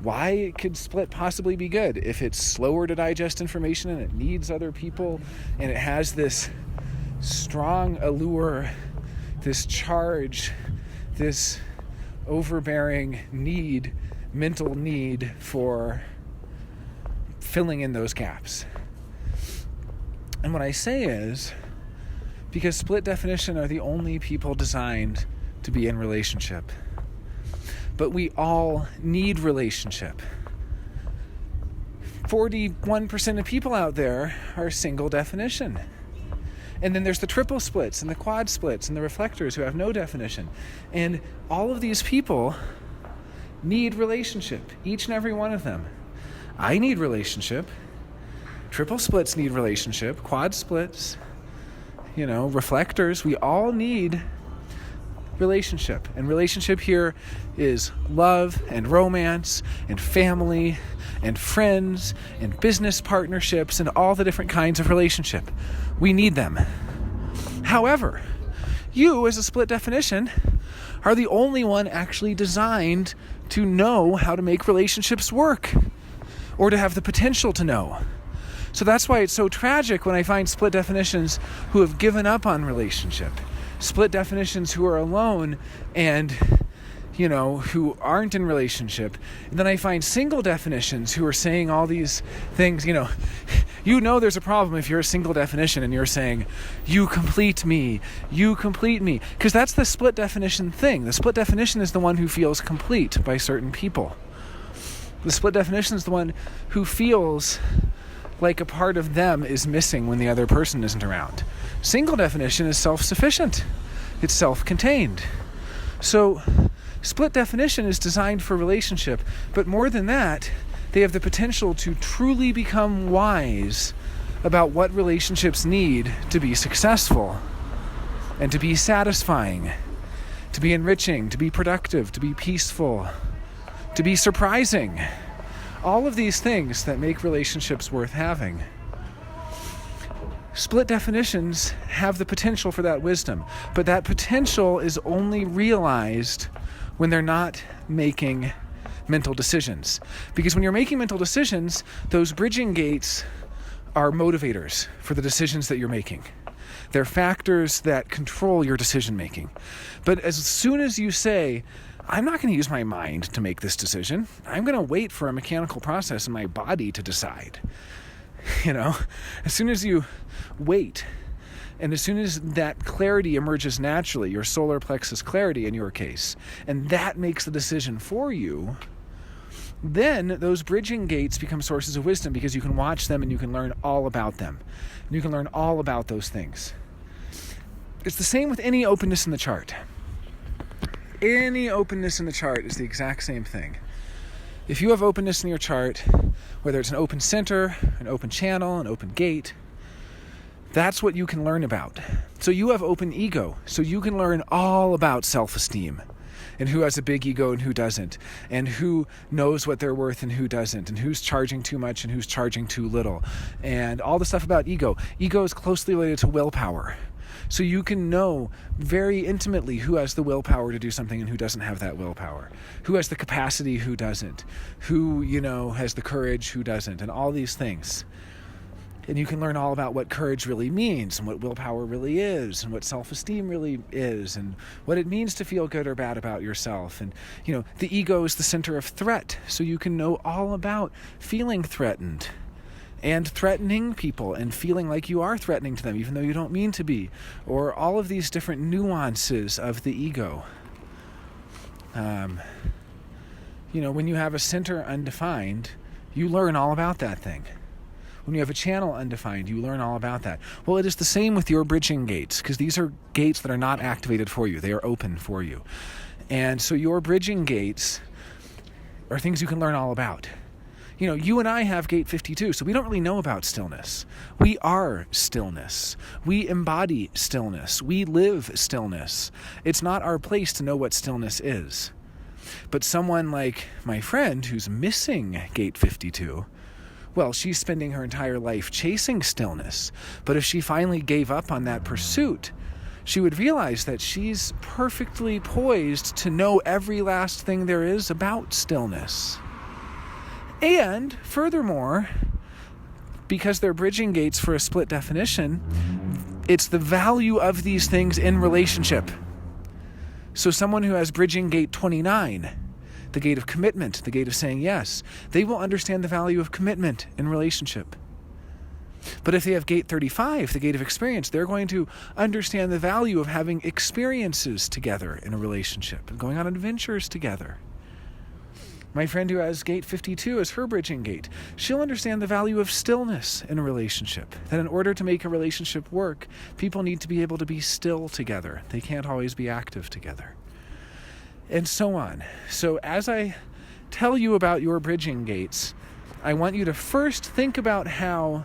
Why could split possibly be good if it's slower to digest information and it needs other people and it has this strong allure, this charge, this overbearing need, mental need for filling in those gaps? And what I say is, because split definition are the only people designed to be in relationship. But we all need relationship. 41% of people out there are single definition. And then there's the triple splits and the quad splits and the reflectors who have no definition. And all of these people need relationship, each and every one of them. I need relationship. Triple splits need relationship. Quad splits, reflectors, we all need relationship. And relationship here is love and romance and family and friends and business partnerships and all the different kinds of relationship. We need them. However, you as a split definition are the only one actually designed to know how to make relationships work, or to have the potential to know. So that's why it's so tragic when I find split definitions who have given up on relationship. Split definitions who are alone and, who aren't in relationship. And then I find single definitions who are saying all these things, there's a problem if you're a single definition and you're saying, you complete me. Because that's the split definition thing. The split definition is the one who feels complete by certain people. The split definition is the one who feels like a part of them is missing when the other person isn't around. Single definition is self-sufficient. It's self-contained. So split definition is designed for relationship, but more than that, they have the potential to truly become wise about what relationships need to be successful and to be satisfying, to be enriching, to be productive, to be peaceful, to be surprising. All of these things that make relationships worth having. Split definitions have the potential for that wisdom, but that potential is only realized when they're not making mental decisions. Because when you're making mental decisions, those bridging gates are motivators for the decisions that you're making. They're factors that control your decision making. But as soon as you say, I'm not going to use my mind to make this decision, I'm going to wait for a mechanical process in my body to decide. As soon as you wait, and as soon as that clarity emerges naturally, your solar plexus clarity in your case, and that makes the decision for you, then those bridging gates become sources of wisdom because you can watch them and you can learn all about them. And you can learn all about those things. It's the same with any openness in the chart. Any openness in the chart is the exact same thing. If you have openness in your chart, whether it's an open center, an open channel, an open gate, that's what you can learn about. So you have open ego, so you can learn all about self-esteem and who has a big ego and who doesn't, and who knows what they're worth and who doesn't, and who's charging too much and who's charging too little, and all the stuff about ego. Ego is closely related to willpower. So you can know very intimately who has the willpower to do something and who doesn't have that willpower. Who has the capacity, who doesn't. Who, has the courage, who doesn't, and all these things. And you can learn all about what courage really means and what willpower really is and what self-esteem really is and what it means to feel good or bad about yourself. And, the ego is the center of threat. So you can know all about feeling threatened and threatening people and feeling like you are threatening to them even though you don't mean to be, or all of these different nuances of the ego. When you have a center undefined, you learn all about that thing. When you have a channel undefined, you learn all about that. Well, it is the same with your bridging gates, because these are gates that are not activated for you. They are open for you. And so your bridging gates are things you can learn all about. You and I have gate 52, so we don't really know about stillness. We are stillness. We embody stillness. We live stillness. It's not our place to know what stillness is. But someone like my friend who's missing gate 52, well, she's spending her entire life chasing stillness. But if she finally gave up on that pursuit, she would realize that she's perfectly poised to know every last thing there is about stillness. And furthermore, because they're bridging gates for a split definition, it's the value of these things in relationship. So someone who has bridging gate 29, the gate of commitment, the gate of saying yes, they will understand the value of commitment in relationship. But if they have gate 35, the gate of experience, they're going to understand the value of having experiences together in a relationship and going on adventures together. My friend who has gate 52 as her bridging gate, she'll understand the value of stillness in a relationship. That in order to make a relationship work, people need to be able to be still together. They can't always be active together. And so on. So as I tell you about your bridging gates, I want you to first think about how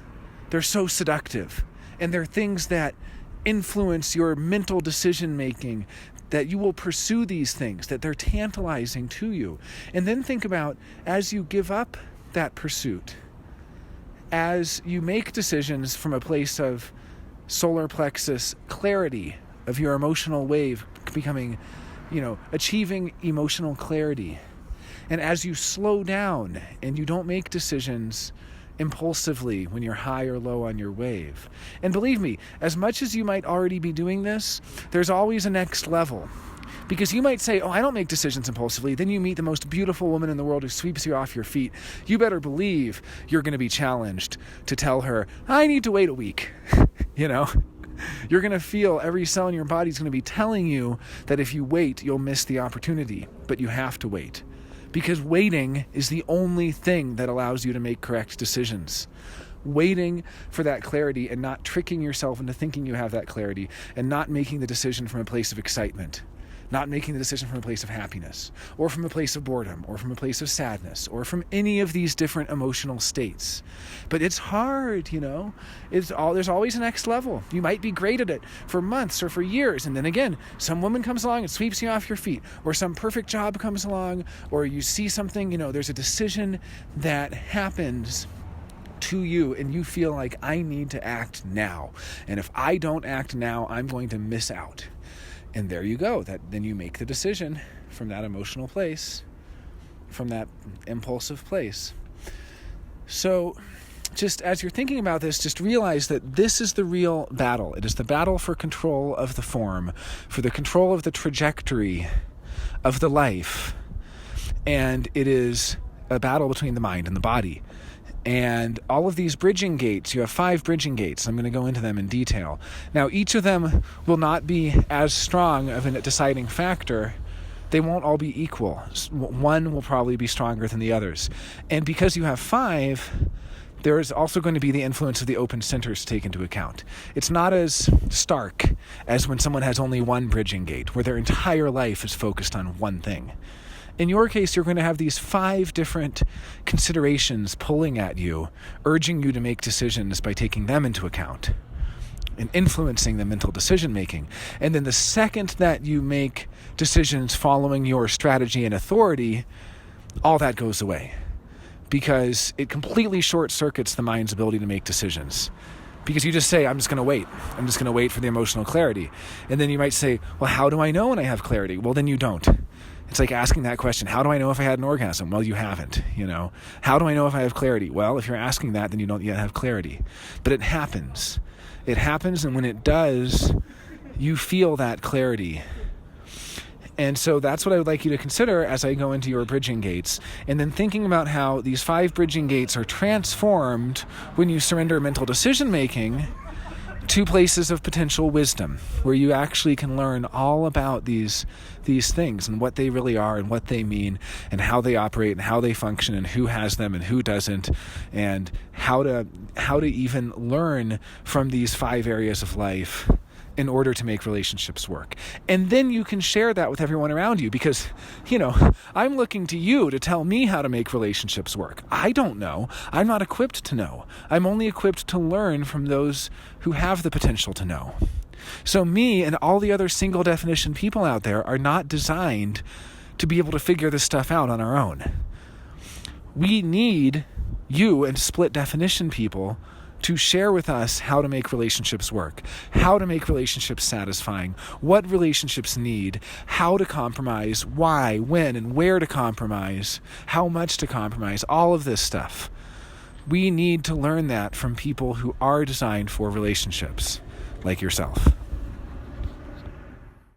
they're so seductive. And they're things that influence your mental decision making, that you will pursue these things, that they're tantalizing to you. And then think about, as you give up that pursuit, as you make decisions from a place of solar plexus clarity, of your emotional wave becoming, achieving emotional clarity. And as you slow down and you don't make decisions impulsively when you're high or low on your wave. And believe me, as much as you might already be doing this, there's always a next level. Because you might say, I don't make decisions impulsively. Then you meet the most beautiful woman in the world who sweeps you off your feet. You better believe you're going to be challenged to tell her, I need to wait a week. You're going to feel every cell in your body is going to be telling you that if you wait, you'll miss the opportunity. But you have to wait. Because waiting is the only thing that allows you to make correct decisions. Waiting for that clarity and not tricking yourself into thinking you have that clarity and not making the decision from a place of excitement. not making the decision from a place of happiness, or from a place of boredom, or from a place of sadness, or from any of these different emotional states. But it's hard, there's always a next level. You might be great at it for months or for years, and then again, some woman comes along and sweeps you off your feet, or some perfect job comes along, or you see something, there's a decision that happens to you and you feel like, I need to act now. And if I don't act now, I'm going to miss out. And there you go. Then you make the decision from that emotional place, from that impulsive place. So just as you're thinking about this, just realize that this is the real battle. It is the battle for control of the form, for the control of the trajectory of the life. And it is a battle between the mind and the body. And all of these bridging gates, you have 5 bridging gates. I'm going to go into them in detail. Now, each of them will not be as strong of a deciding factor. They won't all be equal. One will probably be stronger than the others. And because you have 5, there is also going to be the influence of the open centers to take into account. It's not as stark as when someone has only one bridging gate, where their entire life is focused on one thing. In your case, you're going to have these 5 different considerations pulling at you, urging you to make decisions by taking them into account and influencing the mental decision making. And then the second that you make decisions following your strategy and authority, all that goes away, because it completely short circuits the mind's ability to make decisions. Because you just say, I'm just going to wait. I'm just going to wait for the emotional clarity. And then you might say, well, how do I know when I have clarity? Well, then you don't. It's like asking that question, how do I know if I had an orgasm? Well, you haven't, How do I know if I have clarity? Well, if you're asking that, then you don't yet have clarity. But it happens. It happens, and when it does, you feel that clarity. And so that's what I would like you to consider as I go into your bridging gates. And then thinking about how these 5 bridging gates are transformed when you surrender mental decision-making to places of potential wisdom, where you actually can learn all about these things and what they really are and what they mean and how they operate and how they function and who has them and who doesn't, and how to even learn from these 5 areas of life in order to make relationships work. And then you can share that with everyone around you, because, I'm looking to you to tell me how to make relationships work. I don't know. I'm not equipped to know. I'm only equipped to learn from those who have the potential to know. So me and all the other single definition people out there are not designed to be able to figure this stuff out on our own. We need you and split definition people to share with us how to make relationships work, how to make relationships satisfying, what relationships need, how to compromise, why, when, and where to compromise, how much to compromise, all of this stuff. We need to learn that from people who are designed for relationships, like yourself.